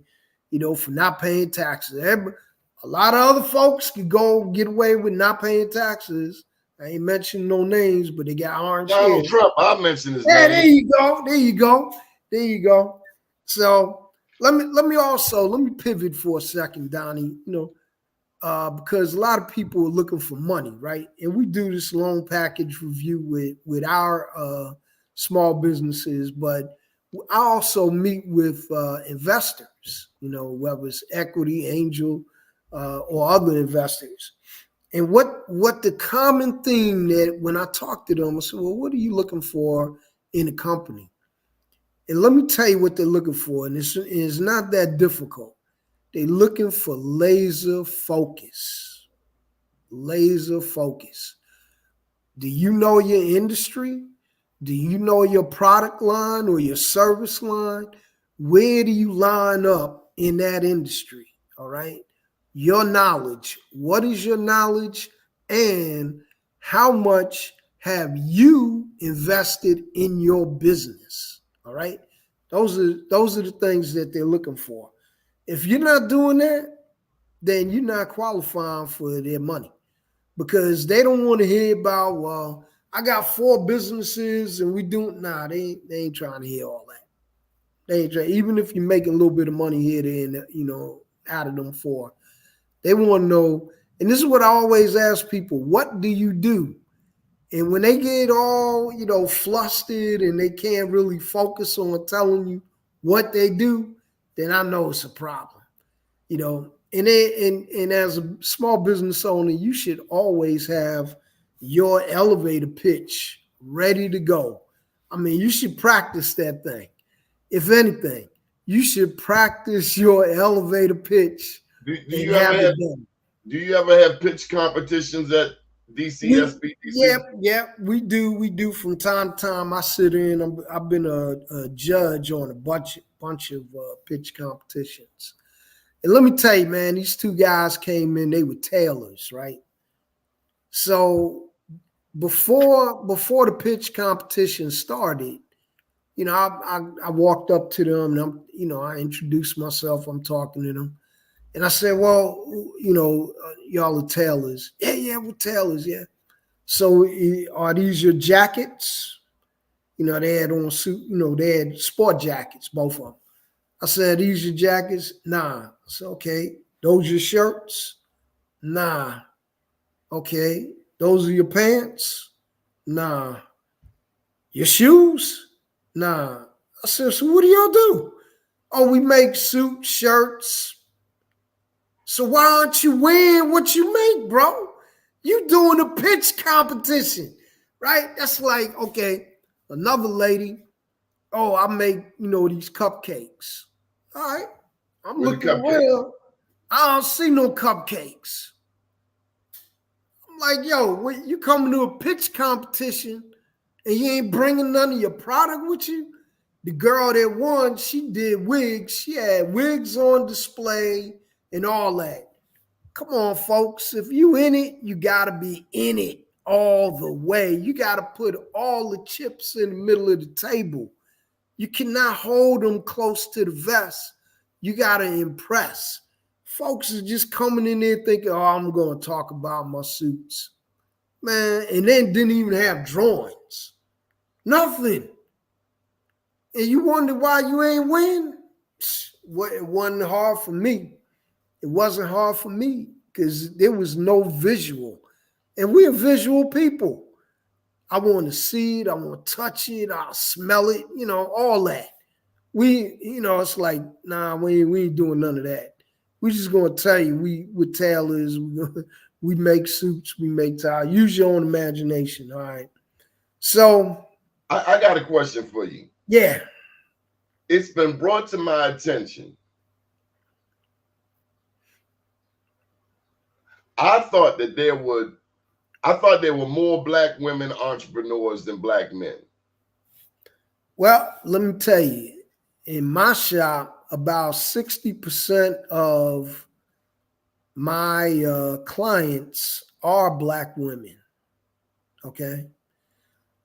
S9: you know, for not paying taxes. A lot of other folks could go get away with not paying taxes. I ain't mentioning no names, but they got orange hair.
S2: Donald Trump, I mentioned his name.
S9: Yeah, there you go. So let me pivot for a second, Donnie. You know, because a lot of people are looking for money, right? And we do this loan package review with our small businesses, but I also meet with investors. You know, whether it's equity, angel, or other investors. And what the common theme that when I talk to them, I say, well, what are you looking for in a company? And let me tell you what they're looking for. And it's not that difficult. They're looking for laser focus. Laser focus. Do you know your industry? Do you know your product line or your service line? Where do you line up in that industry? All right. Your knowledge. What is your knowledge? And how much have you invested in your business? All right. Those are the things that they're looking for. If you're not doing that, then you're not qualifying for their money, because they don't want to hear about, well, I got 4 businesses and we don't. Nah, they ain't trying to hear all that. They ain't trying, even if you're making a little bit of money here and you know, out of them 4. They want to know, and this is what I always ask people, what do you do? And when they get all, you know, flustered and they can't really focus on telling you what they do, then I know it's a problem. You know, and as a small business owner, you should always have your elevator pitch ready to go. I mean, you should practice that thing. If anything, you should practice your elevator pitch.
S2: Do you ever have pitch competitions at DCSBDC?
S9: Yeah, we do. We do from time to time. I sit in. I've been a judge on a bunch of pitch competitions. And let me tell you, man, these 2 guys came in. They were tailors, right? So before the pitch competition started, you know, I walked up to them and I introduced myself. I'm talking to them. And I said, well, you know, y'all are tailors. Yeah, we're tailors, yeah. So are these your jackets? You know, they had on suit, you know, they had sport jackets, both of them. I said, these your jackets? Nah. I said, okay. Those your shirts? Nah. Okay. Those are your pants? Nah. Your shoes? Nah. I said, so what do y'all do? Oh, we make suits, shirts. So why aren't you wearing what you make, bro? You doing a pitch competition, right? That's like, okay, another lady, oh, I make, these cupcakes. All right. I'm
S2: Where the
S9: looking
S2: cupcakes?
S9: around. I don't see no cupcakes. I'm like, yo, when you coming to a pitch competition and you ain't bringing none of your product with you? The girl that won, she did wigs. She had wigs on display and all that. Come on, folks. If you in it, you got to be in it all the way. You got to put all the chips in the middle of the table. You cannot hold them close to the vest. You got to impress. Folks are just coming in there thinking, oh, I'm going to talk about my suits. Man, and then didn't even have drawings. Nothing. And you wonder why you ain't win? Well, it wasn't hard for me. It wasn't hard for me because there was no visual. And we're visual people. I want to see it. I want to touch it. I'll smell it, all that. It's like, nah, we ain't doing none of that. We just going to tell you, we're tailors. We make suits. We make ties. Use your own imagination, all right? So.
S2: I got a question for you.
S9: Yeah.
S2: It's been brought to my attention. I thought there were more black women entrepreneurs than black men.
S9: Well, let me tell you, in my shop, about 60% of my clients are black women. Okay.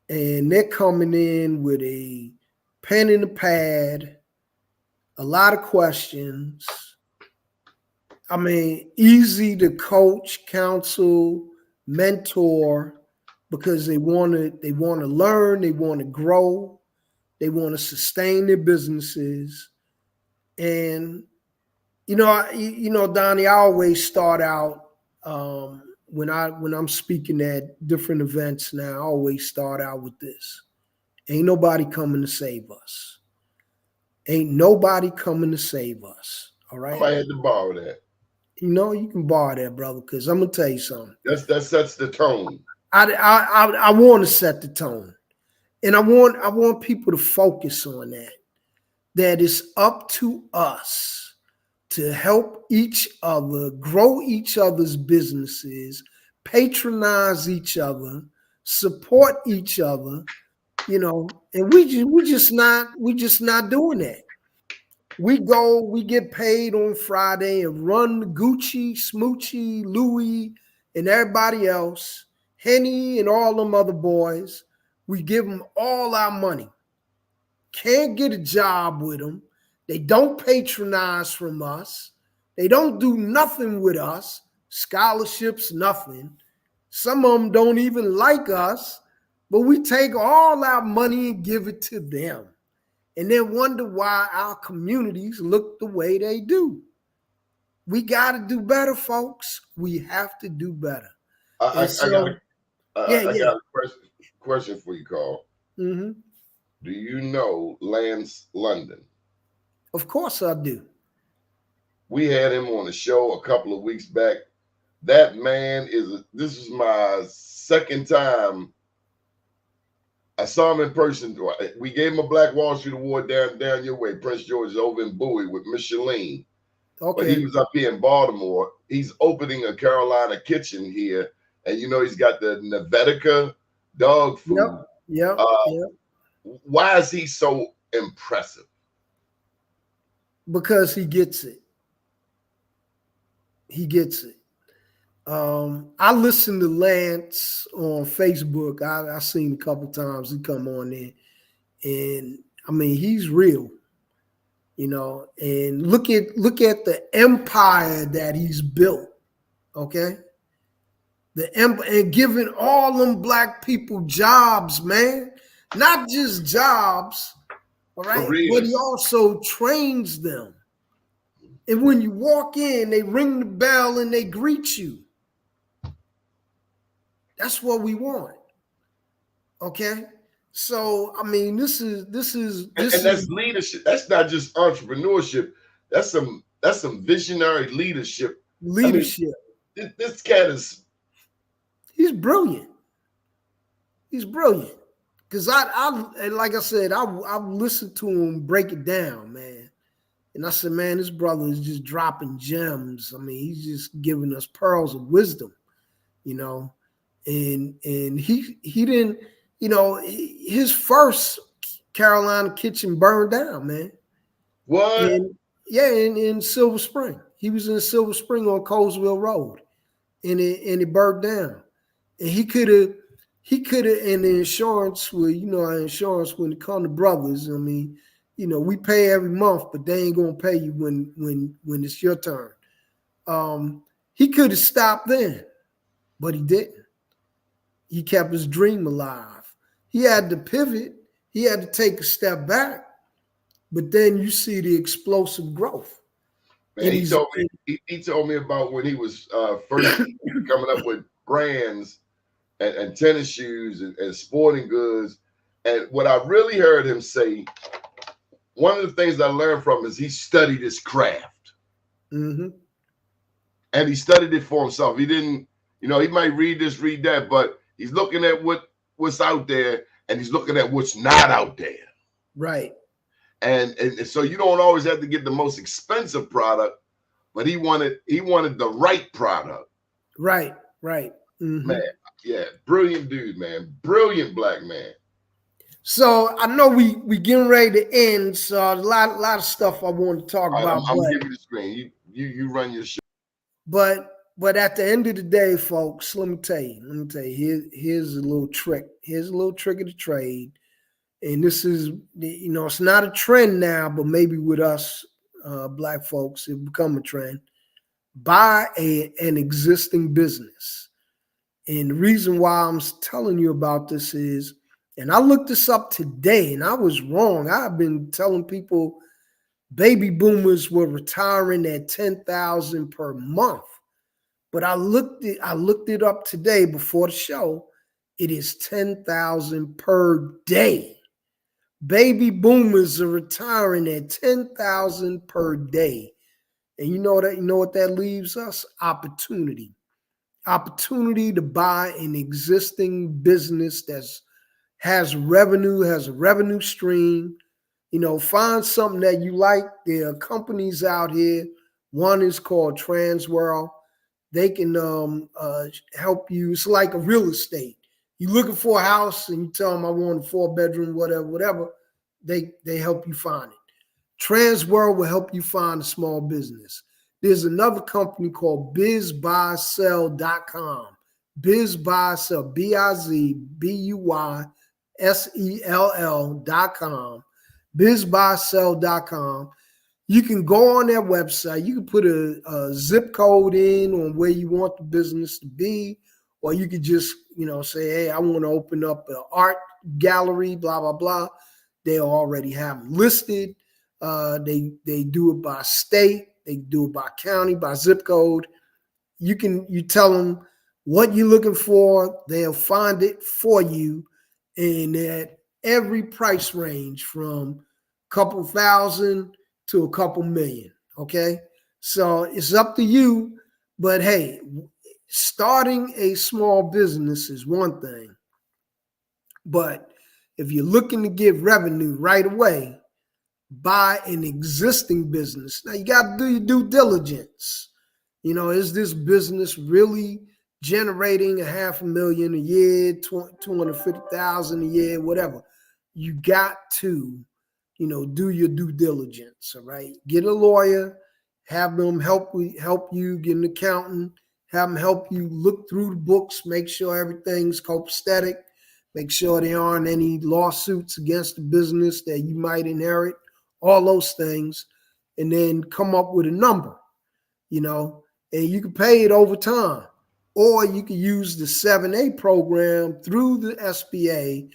S9: And they're coming in with a pen and a pad, a lot of questions. I mean, easy to coach, counsel, mentor, because they want to learn, they want to grow, they want to sustain their businesses. And Donnie, I always start out when I'm speaking at different events now, I always start out with this. Ain't nobody coming to save us. Ain't nobody coming to save us. All right.
S2: I might have to borrow that.
S9: You can borrow that, brother, because I'm gonna tell you something.
S2: That sets the tone.
S9: I want to set the tone. And I want people to focus on that. That it's up to us to help each other, grow each other's businesses, patronize each other, support each other, and we just not doing that. We get paid on Friday and run Gucci, Smoochie, Louis, and everybody else, Henny and all them other boys. We give them all our money. Can't get a job with them. They don't patronize from us. They don't do nothing with us. Scholarships, nothing. Some of them don't even like us, but we take all our money and give it to them. And then wonder why our communities look the way they do. We got to do better, folks. We have to do better.
S2: I got a question for you, Carl.
S9: Mm-hmm.
S2: Do you know Lance London?
S9: Of course I do.
S2: We had him on the show a couple of weeks back. That man this is my second time. I saw him in person. We gave him a Black Wall Street Award down your way. Prince George is over in Bowie with Michelin.
S9: Okay.
S2: But he was up here in Baltimore. He's opening a Carolina kitchen here. And he's got the Navetica dog food.
S9: Yep.
S2: Why is he so impressive?
S9: Because he gets it. He gets it. I listened to Lance on Facebook. I seen a couple times he come on there, and I mean he's real, And look at the empire that he's built. Okay, and giving all them black people jobs, man, not just jobs, all right, but he also trains them. And when you walk in, they ring the bell and they greet you. That's what we want. Okay? So I mean, this is
S2: and that's leadership. That's not just entrepreneurship. That's some visionary leadership.
S9: leadership.
S2: I mean, this cat is
S9: He's brilliant. He's brilliant. Cause I like I said, I've listened to him break it down, man. And I said, man, this brother is just dropping gems. I mean, he's just giving us pearls of wisdom, you know. And he didn't, you know, his first Carolina kitchen burned down, man.
S2: what?
S9: And, yeah, in Silver Spring. He was in Silver Spring on Colesville Road, and it burned down. And he could have, and the insurance, well, you know, our insurance when it comes to brothers, I mean, you know, we pay every month, but they ain't gonna pay you when it's your turn. He could have stopped then, but he didn't. He kept his dream alive. He had to pivot. He had to take a step back, but then you see the explosive growth.
S2: Man, he told me about when he was first coming up with brands and tennis shoes and sporting goods. And what I really heard him say, one of the things I learned from is he studied his craft.
S9: Mm-hmm.
S2: And he studied it for himself. He didn't, you know, he might read this, read that, but he's looking at what's out there, and he's looking at what's not out there.
S9: Right.
S2: And so you don't always have to get the most expensive product, but he wanted the right product.
S9: Right. Mm-hmm.
S2: Man, yeah, brilliant dude, man. Brilliant black man.
S9: So I know we getting ready to end. So a lot of stuff I want to talk about.
S2: I'm giving you the screen. You run your show.
S9: But at the end of the day, folks, let me tell you, here's a little trick. Here's a little trick of the trade. And this is, you know, it's not a trend now, but maybe with us black folks, it become a trend. Buy an existing business. And the reason why I'm telling you about this is, and I looked this up today, and I was wrong. I've been telling people baby boomers were retiring at 10,000 per month. But I looked it up today before the show. It is 10,000 per day. Baby boomers are retiring at 10,000 per day. And you know what that leaves us? Opportunity. Opportunity to buy an existing business that has a revenue stream. You know, find something that you like. There are companies out here. One is called Transworld. They can help you. It's like a real estate. You're looking for a house and you tell them I want a 4-bedroom, whatever. They help you find it. Transworld will help you find a small business. There's another company called bizbuysell.com. Bizbuysell, bizbuysell.com. Bizbuysell.com. You can go on their website. You can put a zip code in on where you want the business to be, or you could just, you know, say, hey, I want to open up an art gallery, blah, blah, blah. They already have them listed. They do it by state. They do it by county, by zip code. You tell them what you're looking for. They'll find it for you. And at every price range from a couple thousand to a couple million. Okay. So it's up to you. But hey, starting a small business is one thing. But if you're looking to get revenue right away, buy an existing business. Now you got to do your due diligence. You know, is this business really generating $500,000 a year, $250,000 a year, whatever? You got to, you know, do your due diligence. All right, get a lawyer, have them help you get an accountant, have them help you look through the books, make sure everything's copacetic, make sure there aren't any lawsuits against the business that you might inherit. All those things, and then come up with a number, you know, and you can pay it over time, or you can use the 7A program through the SBA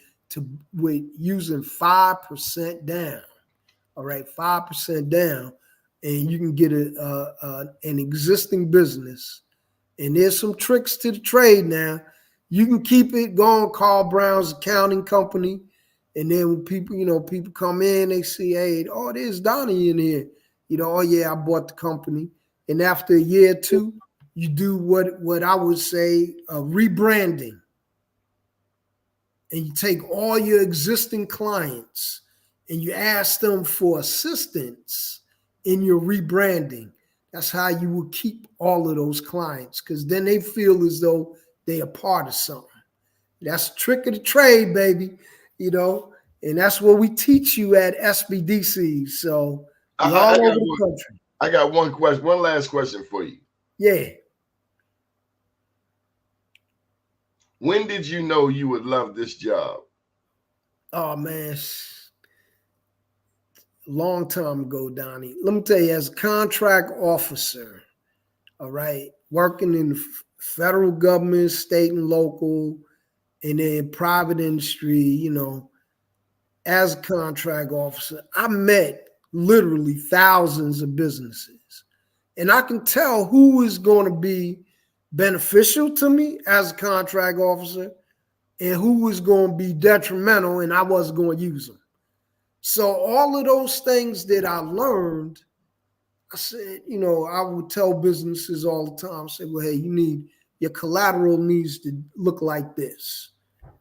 S9: with using 5% down. All right, 5% down, and you can get an existing business. And there's some tricks to the trade now. You can keep it going. Call Brown's Accounting Company. And then when people come in, they see, hey, oh, there's Doni in here. Oh yeah, I bought the company. And after a year or two, you do what I would say rebranding. And you take all your existing clients and you ask them for assistance in your rebranding. That's how you will keep all of those clients, because then they feel as though they are part of something. That's the trick of the trade, baby, and that's what we teach you at SBDC. So all over the country.
S2: I got one last question for you.
S9: Yeah.
S2: When did you know you would love this job?
S9: Oh, man. Long time ago, Donnie. Let me tell you, as a contract officer, all right, working in the federal government, state and local, and then private industry, as a contract officer, I met literally thousands of businesses. And I can tell who is going to be beneficial to me as a contract officer and who was going to be detrimental and I wasn't going to use them. So all of those things that I learned, I said, I would tell businesses all the time, say, well, hey, your collateral needs to look like this.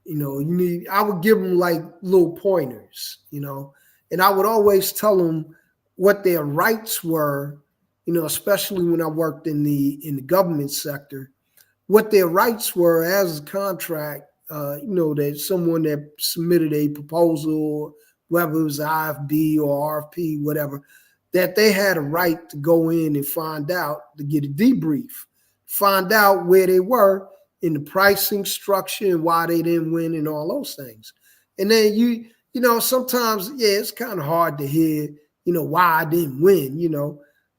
S9: I would give them like little pointers, and I would always tell them what their rights were, especially when I worked in the government sector, what their rights were as a contract, that someone that submitted a proposal, whether it was IFB or RFP, whatever, that they had a right to go in and find out, to get a debrief, find out where they were in the pricing structure and why they didn't win and all those things. And then sometimes, it's kind of hard to hear, why I didn't win,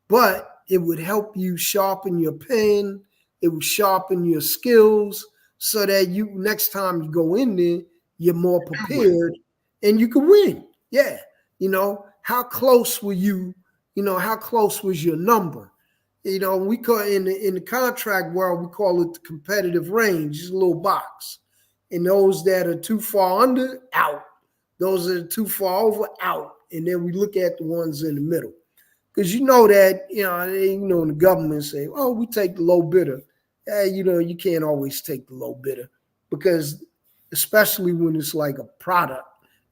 S9: but it would help you sharpen your pen. It would sharpen your skills so that next time you go in there, you're more prepared and you can win. Yeah. How close were you? How close was your number? We call in the contract world, we call it the competitive range. It's a little box. And those that are too far under, out. Those that are too far over, out. And then we look at the ones in the middle. Because that, in the government say, oh, we take the low bidder. You can't always take the low bidder, because especially when it's like a product,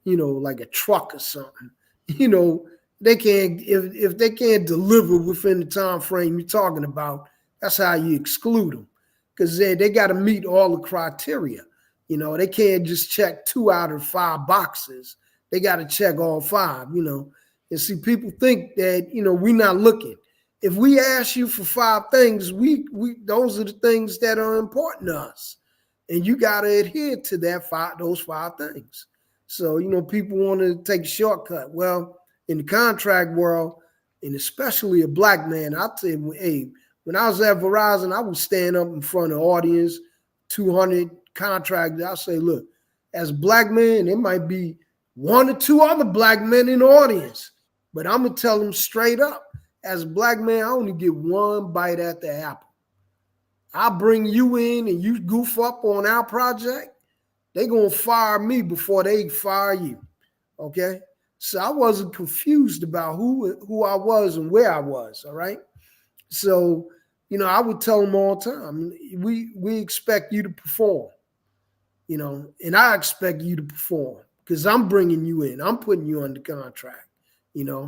S9: like a truck or something, they can't, if they can't deliver within the time frame you're talking about, that's how you exclude them, because they got to meet all the criteria. They can't just check 2 out of 5 boxes. They got to check all 5, And see, people think that, we're not looking. If we ask you for 5 things, we those are the things that are important to us. And you got to adhere to those 5 things. So, people want to take a shortcut. Well, in the contract world, and especially a black man, I'll tell you, hey, when I was at Verizon, I would stand up in front of an audience, 200 contractors. I'll say, look, as a black man, there might be 1 or 2 other black men in the audience, but I'm going to tell them straight up, as a black man, I only get 1 bite at the apple. I bring you in and you goof up on our project, they're going to fire me before they fire you, okay? So I wasn't confused about who I was and where I was, all right? So, I would tell them all the time, we expect you to perform, and I expect you to perform because I'm bringing you in. I'm putting you under contract,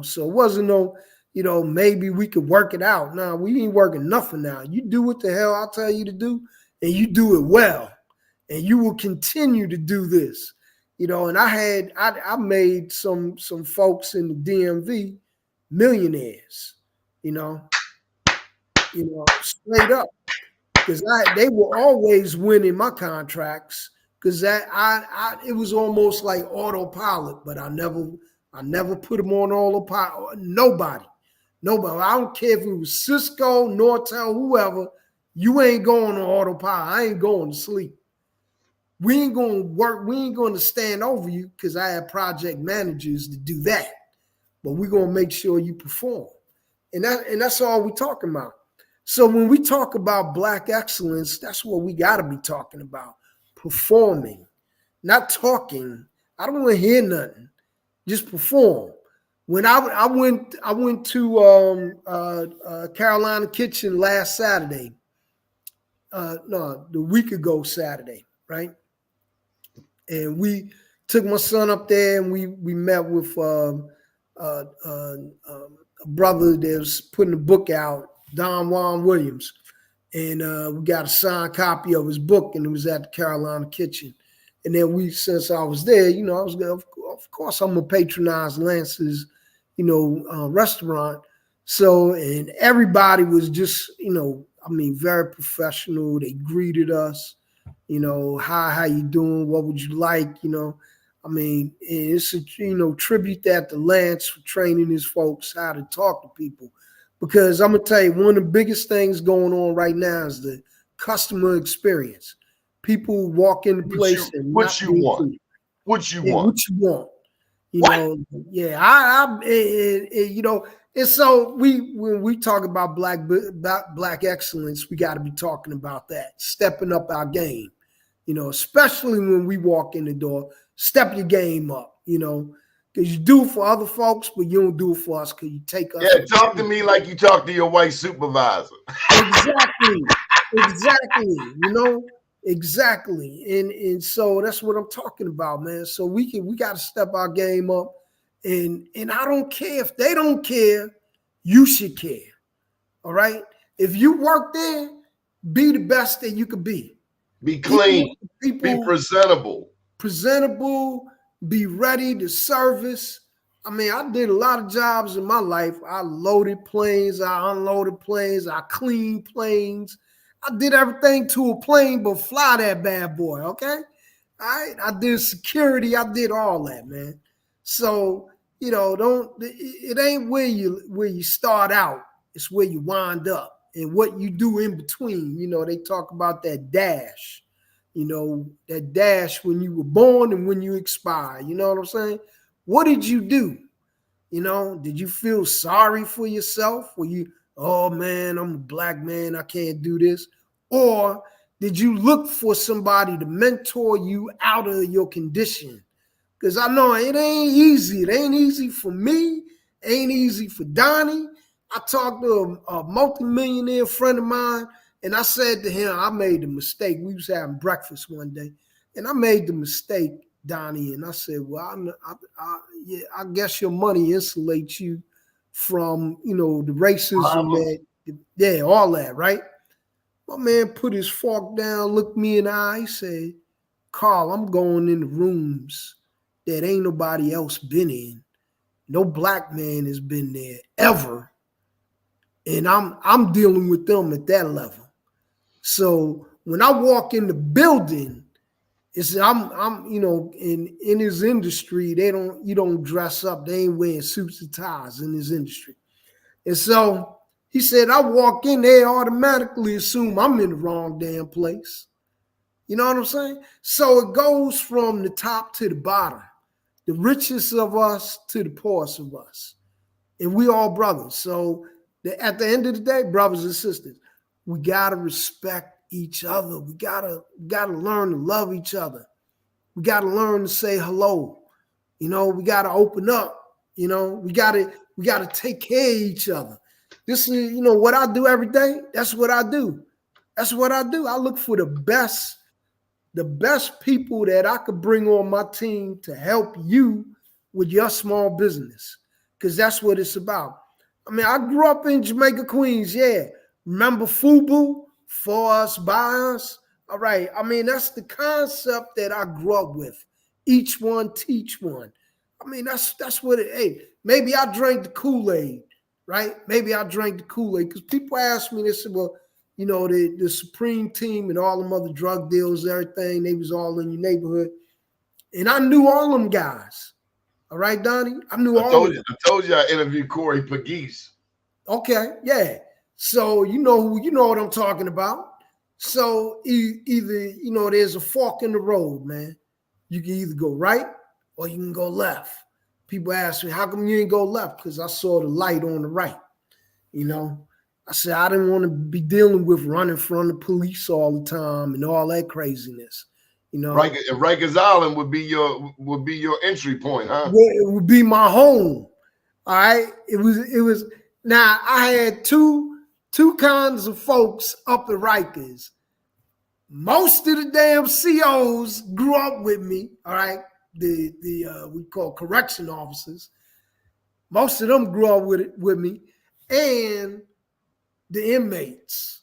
S9: So it wasn't no, maybe we could work it out. No, we ain't working nothing now. You do what the hell I tell you to do, and you do it well, and you will continue to do this. And I made some folks in the DMV millionaires, straight up, because they were always winning my contracts, because it was almost like autopilot, but I never put them on autopilot. Nobody. I don't care if it was Cisco, Nortel, whoever. You ain't going on autopilot. I ain't going to sleep. We ain't going to work. We ain't going to stand over you, because I have project managers to do that. But we're going to make sure you perform. And that's all we're talking about. So when we talk about Black excellence, that's what we got to be talking about. Performing, not talking. I don't want to hear nothing. Just perform. When I went to Carolina Kitchen last Saturday. No, the week ago Saturday, right? And we took my son up there, and we met with a brother that was putting a book out, Don Juan Williams, and we got a signed copy of his book, and it was at the Carolina Kitchen. And then since I was there, you know, I was gonna, of course, I'm gonna patronize Lance's, you know, restaurant. So, and everybody was just, you know, I mean, very professional. They greeted us, you know, hi, how you doing? What would you like? You know, I mean, it's a, you know, tribute that to Lance for training his folks how to talk to people. Because I'm gonna tell you, one of the biggest things going on right now is the customer experience. People walk in the place and
S2: what you want. What you want.
S9: What you want. You know, yeah, you know, and so when we talk about black excellence, we got to be talking about that, stepping up our game, you know, especially when we walk in the door, step your game up, you know, because you do it for other folks, but you don't do it for us because you take us.
S2: Yeah, talk to me like you talk to your white supervisor.
S9: Exactly, you know. Exactly. And so that's what I'm talking about, man. So we got to step our game up. And I don't care if they don't care, you should care. All right. If you work there, be the best that you could be.
S2: Be clean, be presentable.
S9: Be ready to service. I mean, I did a lot of jobs in my life. I loaded planes, I unloaded planes, I cleaned planes. I did everything to a plane but fly that bad boy, okay? All right, I did security, I did all that, man. So, you know, it ain't where you start out, it's where you wind up and what you do in between. You know, they talk about that dash, you know, that dash when you were born and when you expire, you know what I'm saying? What did you do? You know, did you feel sorry for yourself? Were you, oh man, I'm a black man, I can't do this? Or did you look for somebody to mentor you out of your condition? Because I know it ain't easy. It ain't easy for me. It ain't easy for Donnie. I talked to a multimillionaire friend of mine, and I said to him, I made a mistake. We was having breakfast one day, and I made the mistake, Donnie, and I said, well, I guess your money insulates you from, you know, the racism, that, all that, right? My man put his fork down, looked me in the eye, said, Carl, I'm going in the rooms that ain't nobody else been in. No black man has been there ever. And I'm dealing with them at that level. So when I walk in the building, it's I'm you know, in his industry, you don't dress up. They ain't wearing suits and ties in his industry. And so he said, I walk in, they automatically assume I'm in the wrong damn place. You know what I'm saying? So it goes from the top to the bottom, the richest of us to the poorest of us. And we all brothers. So at the end of the day, brothers and sisters, we got to respect each other. We gotta learn to love each other. We got to learn to say hello. You know, we got to open up. You know, we got to take care of each other. This is, you know, what I do every day. That's what I do. That's what I do. I look for the best people that I could bring on my team to help you with your small business, because that's what it's about. I mean, I grew up in Jamaica, Queens. Yeah. Remember FUBU? For us, by us. All right. I mean, that's the concept that I grew up with. Each one, teach one. I mean, that's what it, hey, maybe I drank the Kool-Aid, right? Maybe I drank the Kool-Aid because people ask me, they said, well, you know, the Supreme Team and all them other drug deals, everything, they was all in your neighborhood. And I knew all them guys. All right, Donnie? I told
S2: you I interviewed Corey Pegues.
S9: Okay, yeah. So you know what I'm talking about. So either, you know, there's a fork in the road, man. You can either go right or you can go left. People ask me, how come you ain't go left? Because I saw the light on the right. You know, I said, I didn't want to be dealing with running from the police all the time and all that craziness. You know,
S2: Rikers Island would be your entry point, huh?
S9: it would be my home. All right. It was. Now I had two kinds of folks up at Rikers. Most of the damn COs grew up with me. All right. The we call correction officers. Most of them grew up with me, and the inmates.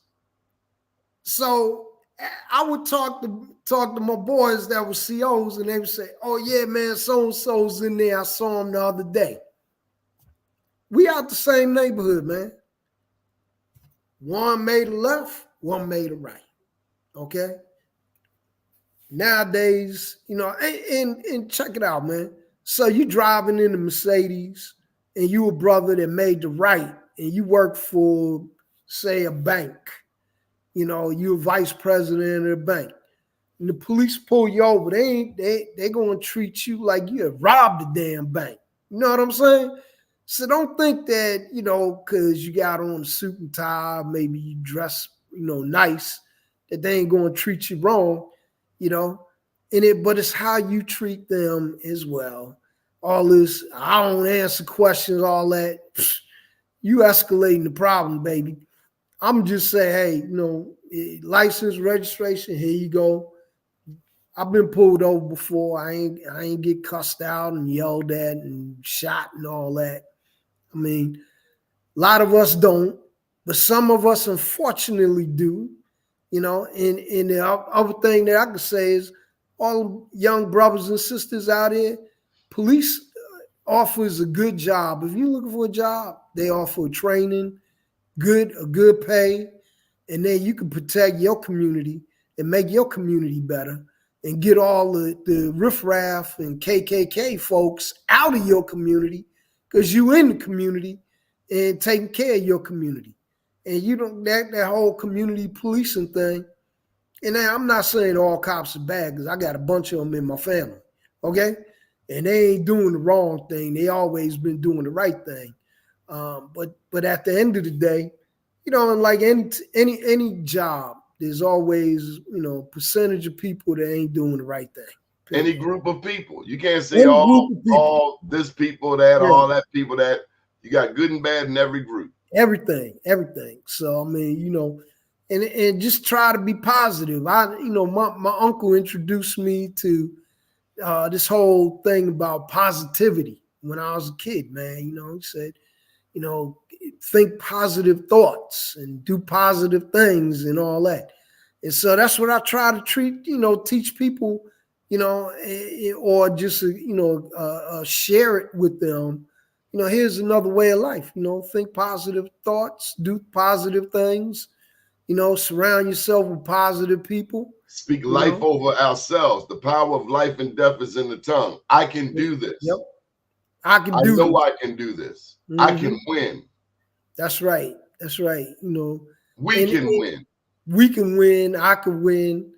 S9: So I would talk to my boys that were COs, and they would say, "Oh yeah, man, so and so's in there. I saw him the other day." We out the same neighborhood, man. One made a left, one made a right. Okay. Nowadays, you know, and check it out, man. So you driving in a Mercedes, and you a brother that made the right, and you work for, say, a bank. You know, you're vice president of the bank. And the police pull you over, they gonna treat you like you have robbed the damn bank. You know what I'm saying? So don't think that, you know, because you got on a suit and tie, maybe you dress, you know, nice, that they ain't gonna treat you wrong, you know. But it's how you treat them as well. All this, I don't answer questions, all that. You escalating the problem, baby. I'm just saying, hey, you know, license, registration, here you go. I've been pulled over before. I ain't get cussed out and yelled at and shot and all that. I mean, a lot of us don't, but some of us unfortunately do, you know. And the other thing that I could say is all young brothers and sisters out here, police offers a good job. If you're looking for a job, they offer training, a good pay, and then you can protect your community and make your community better and get all the riffraff and KKK folks out of your community because you in the community and taking care of your community. And you don't that whole community policing thing. And now I'm not saying all cops are bad because I got a bunch of them in my family, okay? And they ain't doing the wrong thing. They always been doing the right thing. But at the end of the day, you know, like any job, there's always, you know, percentage of people that ain't doing the right thing.
S2: Any group of people. You can't say all this people that, yeah, all that people that. You got good and bad in every group. Everything.
S9: So, I mean, you know, and just try to be positive. You know, my uncle introduced me to this whole thing about positivity when I was a kid, man. You know, he said, you know, think positive thoughts and do positive things and all that. And so that's what I try to teach people, you know, or just, you know, share it with them. You know, here's another way of life, you know, think positive thoughts, do positive things, you know, surround yourself with positive people.
S2: Speak life over ourselves. The power of life and death is in the tongue. I can do this.
S9: Yep. I know
S2: I can do this. Mm-hmm. I can win.
S9: That's right. You know,
S2: we can win.
S9: We can win. I can win.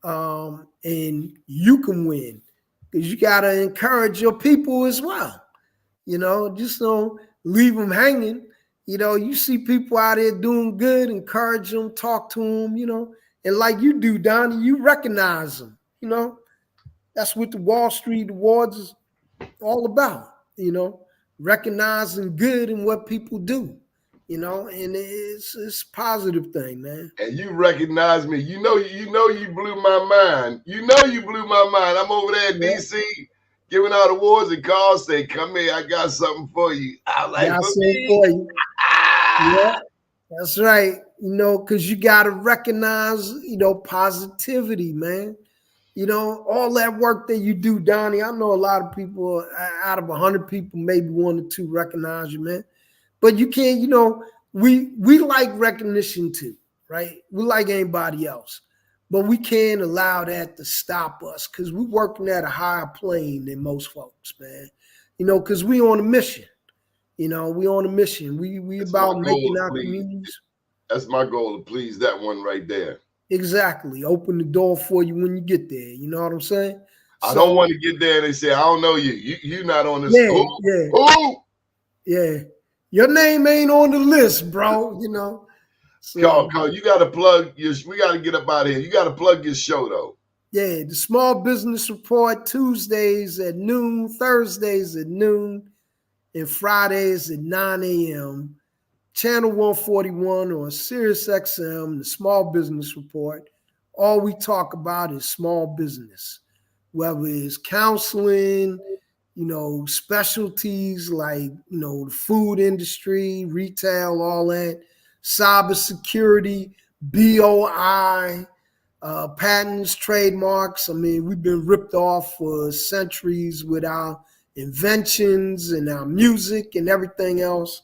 S9: And you can win because you got to encourage your people as well. You know, just don't leave them hanging. You know, you see people out there doing good, encourage them, talk to them, you know, and like you do, Donnie, you recognize them. You know, that's what the Wall Street Awards is all about, you know, recognizing good in what people do, you know, and it's a positive thing, man.
S2: And you recognize me. You know, you blew my mind. You know, you blew my mind. I'm over there at DC giving out awards and calls, say, come here, I got something for you. I like for you.
S9: Yeah, that's right. You know, because you got to recognize, you know, positivity, man. You know, all that work that you do, Donnie, I know a lot of people, out of 100 people, maybe 1 or 2 recognize you, man. But you can't, you know, we like recognition too, right? We like anybody else. But we can't allow that to stop us because we're working at a higher plane than most folks, man. You know, because we on a mission. You know, we on a mission. We about making our communities.
S2: That's my goal, to please that one right there.
S9: Exactly. Open the door for you when you get there. You know what I'm saying?
S2: I don't want to get there and they say, I don't know you. You're not on this.
S9: Yeah. Your name ain't on the list, bro. You know.
S2: So, Carl, you got to plug we got to get up out of here. You got to plug your show, though.
S9: Yeah, the Small Business Report, Tuesdays at noon, Thursdays at noon, and Fridays at 9 a.m. Channel 141 on Sirius XM, the Small Business Report. All we talk about is small business, whether it's counseling, specialties like, the food industry, retail, all that, cybersecurity, BOI, patents, trademarks. I mean, we've been ripped off for centuries with our inventions and our music and everything else.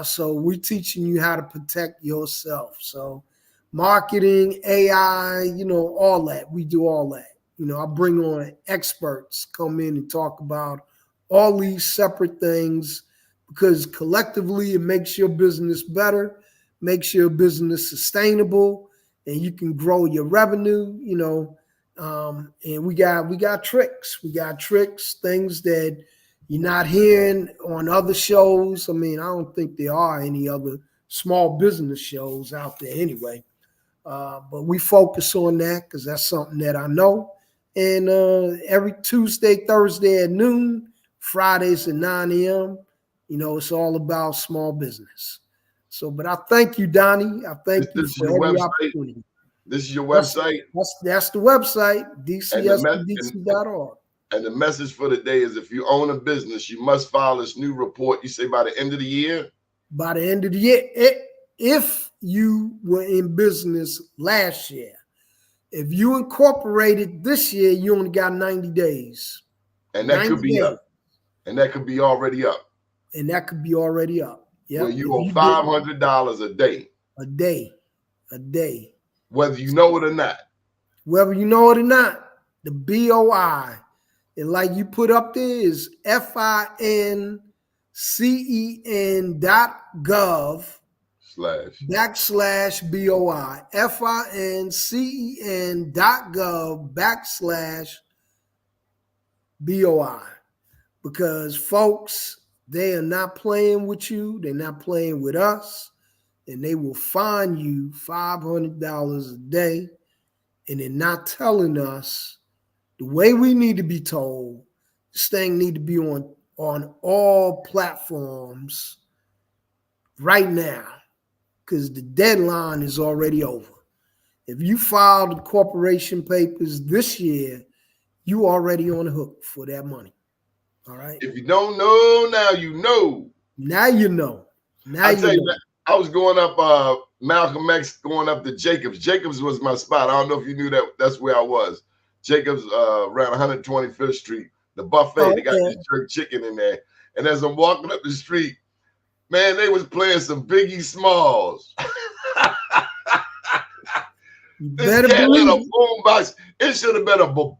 S9: So we're teaching you how to protect yourself. So marketing, AI, all that. We do all that. I bring on experts, come in and talk about all these separate things because collectively it makes your business better, makes your business sustainable, and you can grow your revenue, and we got tricks. We got tricks, things that you're not hearing on other shows. I mean, I don't think there are any other small business shows out there anyway. But we focus on that because that's something that I know. And every Tuesday, Thursday at noon, Fridays at 9 a.m., it's all about small business. So, but I thank you, Donnie. I thank you for every opportunity.
S2: This is your website?
S9: That's the website, DCSBDC.org.
S2: And the message for the day is if you own a business, you must file this new report. You say by the end of the year?
S9: By the end of the year. If you were in business last year, if you incorporated this year, you only got 90 days.
S2: And that could be up. And that could be already up.
S9: And that could be already up. Yeah.
S2: Well, you owe $500 a day.
S9: A day.
S2: Whether you know it or not.
S9: Whether you know it or not. The BOI. And like you put up there is FINCEN.gov /BOI. FINCEN.gov /BOI. Because folks, they are not playing with you. They're not playing with us. And they will fine you $500 a day. And they're not telling us the way we need to be told. This thing need to be on all platforms right now because the deadline is already over. If you filed the corporation papers this year, you already on the hook for that money. All right.
S2: If you don't know, now you know.
S9: Now you know.
S2: I tell you, I was going up Malcolm X, going up to Jacobs. Jacobs was my spot. I don't know if you knew that. That's where I was. Jacobs around 125th Street. The buffet, they got this jerk chicken in there. And as I'm walking up the street, man, they was playing some Biggie Smalls. This cat had a boom box. It should have been a boom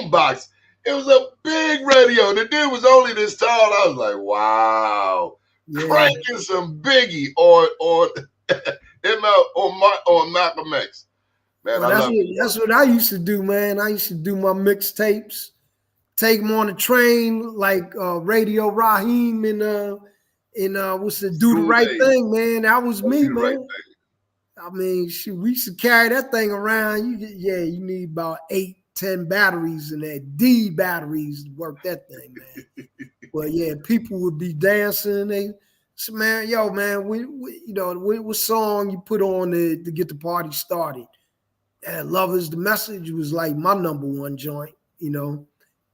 S2: box. It was a big radio. The dude was only this tall. I was like, wow. Yeah. Cranking some Biggie on Malcolm X. Man,
S9: well, that's what I used to do, man. I used to do my mixtapes, take them on the train, like Radio Raheem and what's the Do the Right Thing, man. That was me, man. Right, I mean, we used to carry that thing around. You need about 8-10 batteries and that D batteries to work that thing, man. Well, yeah, people would be dancing. They say, man, what song you put on to get the party started? And Love Is the Message was like my number one joint,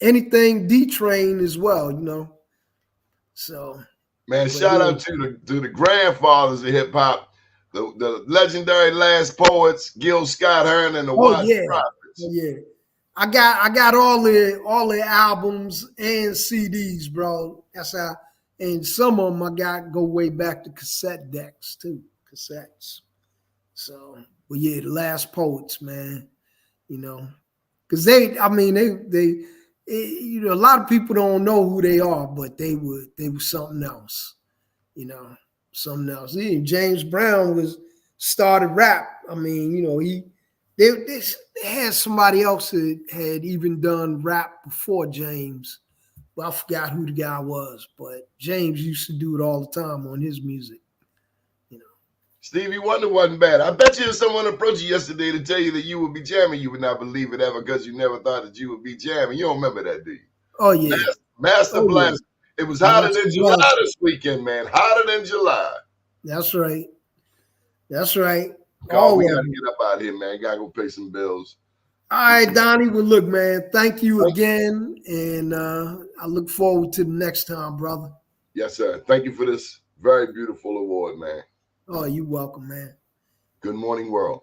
S9: Anything D-Train as well, So,
S2: man, shout out to the grandfathers of hip hop, the legendary Last Poets, Gil Scott-Heron and the Watts Prophets.
S9: Oh, yeah. I got all the albums and CDs, bro. That's how, and some of them I got go way back to cassette decks too, cassettes. So, but yeah, the Last Poets, man, because a lot of people don't know who they are, but they were something else, something else. Yeah, James Brown started rap. I mean, they had somebody else that had even done rap before James, but I forgot who the guy was. But James used to do it all the time on his music.
S2: Stevie Wonder wasn't bad. I bet you if someone approached you yesterday to tell you that you would be jamming, you would not believe it ever because you never thought that you would be jamming. You don't remember that, do you?
S9: Oh yeah.
S2: Master Blast. Yeah. It was hotter than July
S9: Blast.
S2: this weekend, man. Hotter than July.
S9: That's right. That's right.
S2: God, we got to get up out here, man. Got to go pay some bills.
S9: All right, Donnie. Well, look, man, thank you again. And I look forward to the next time, brother.
S2: Yes, sir. Thank you for this very beautiful award, man.
S9: Oh, you're welcome, man.
S2: Good morning, world.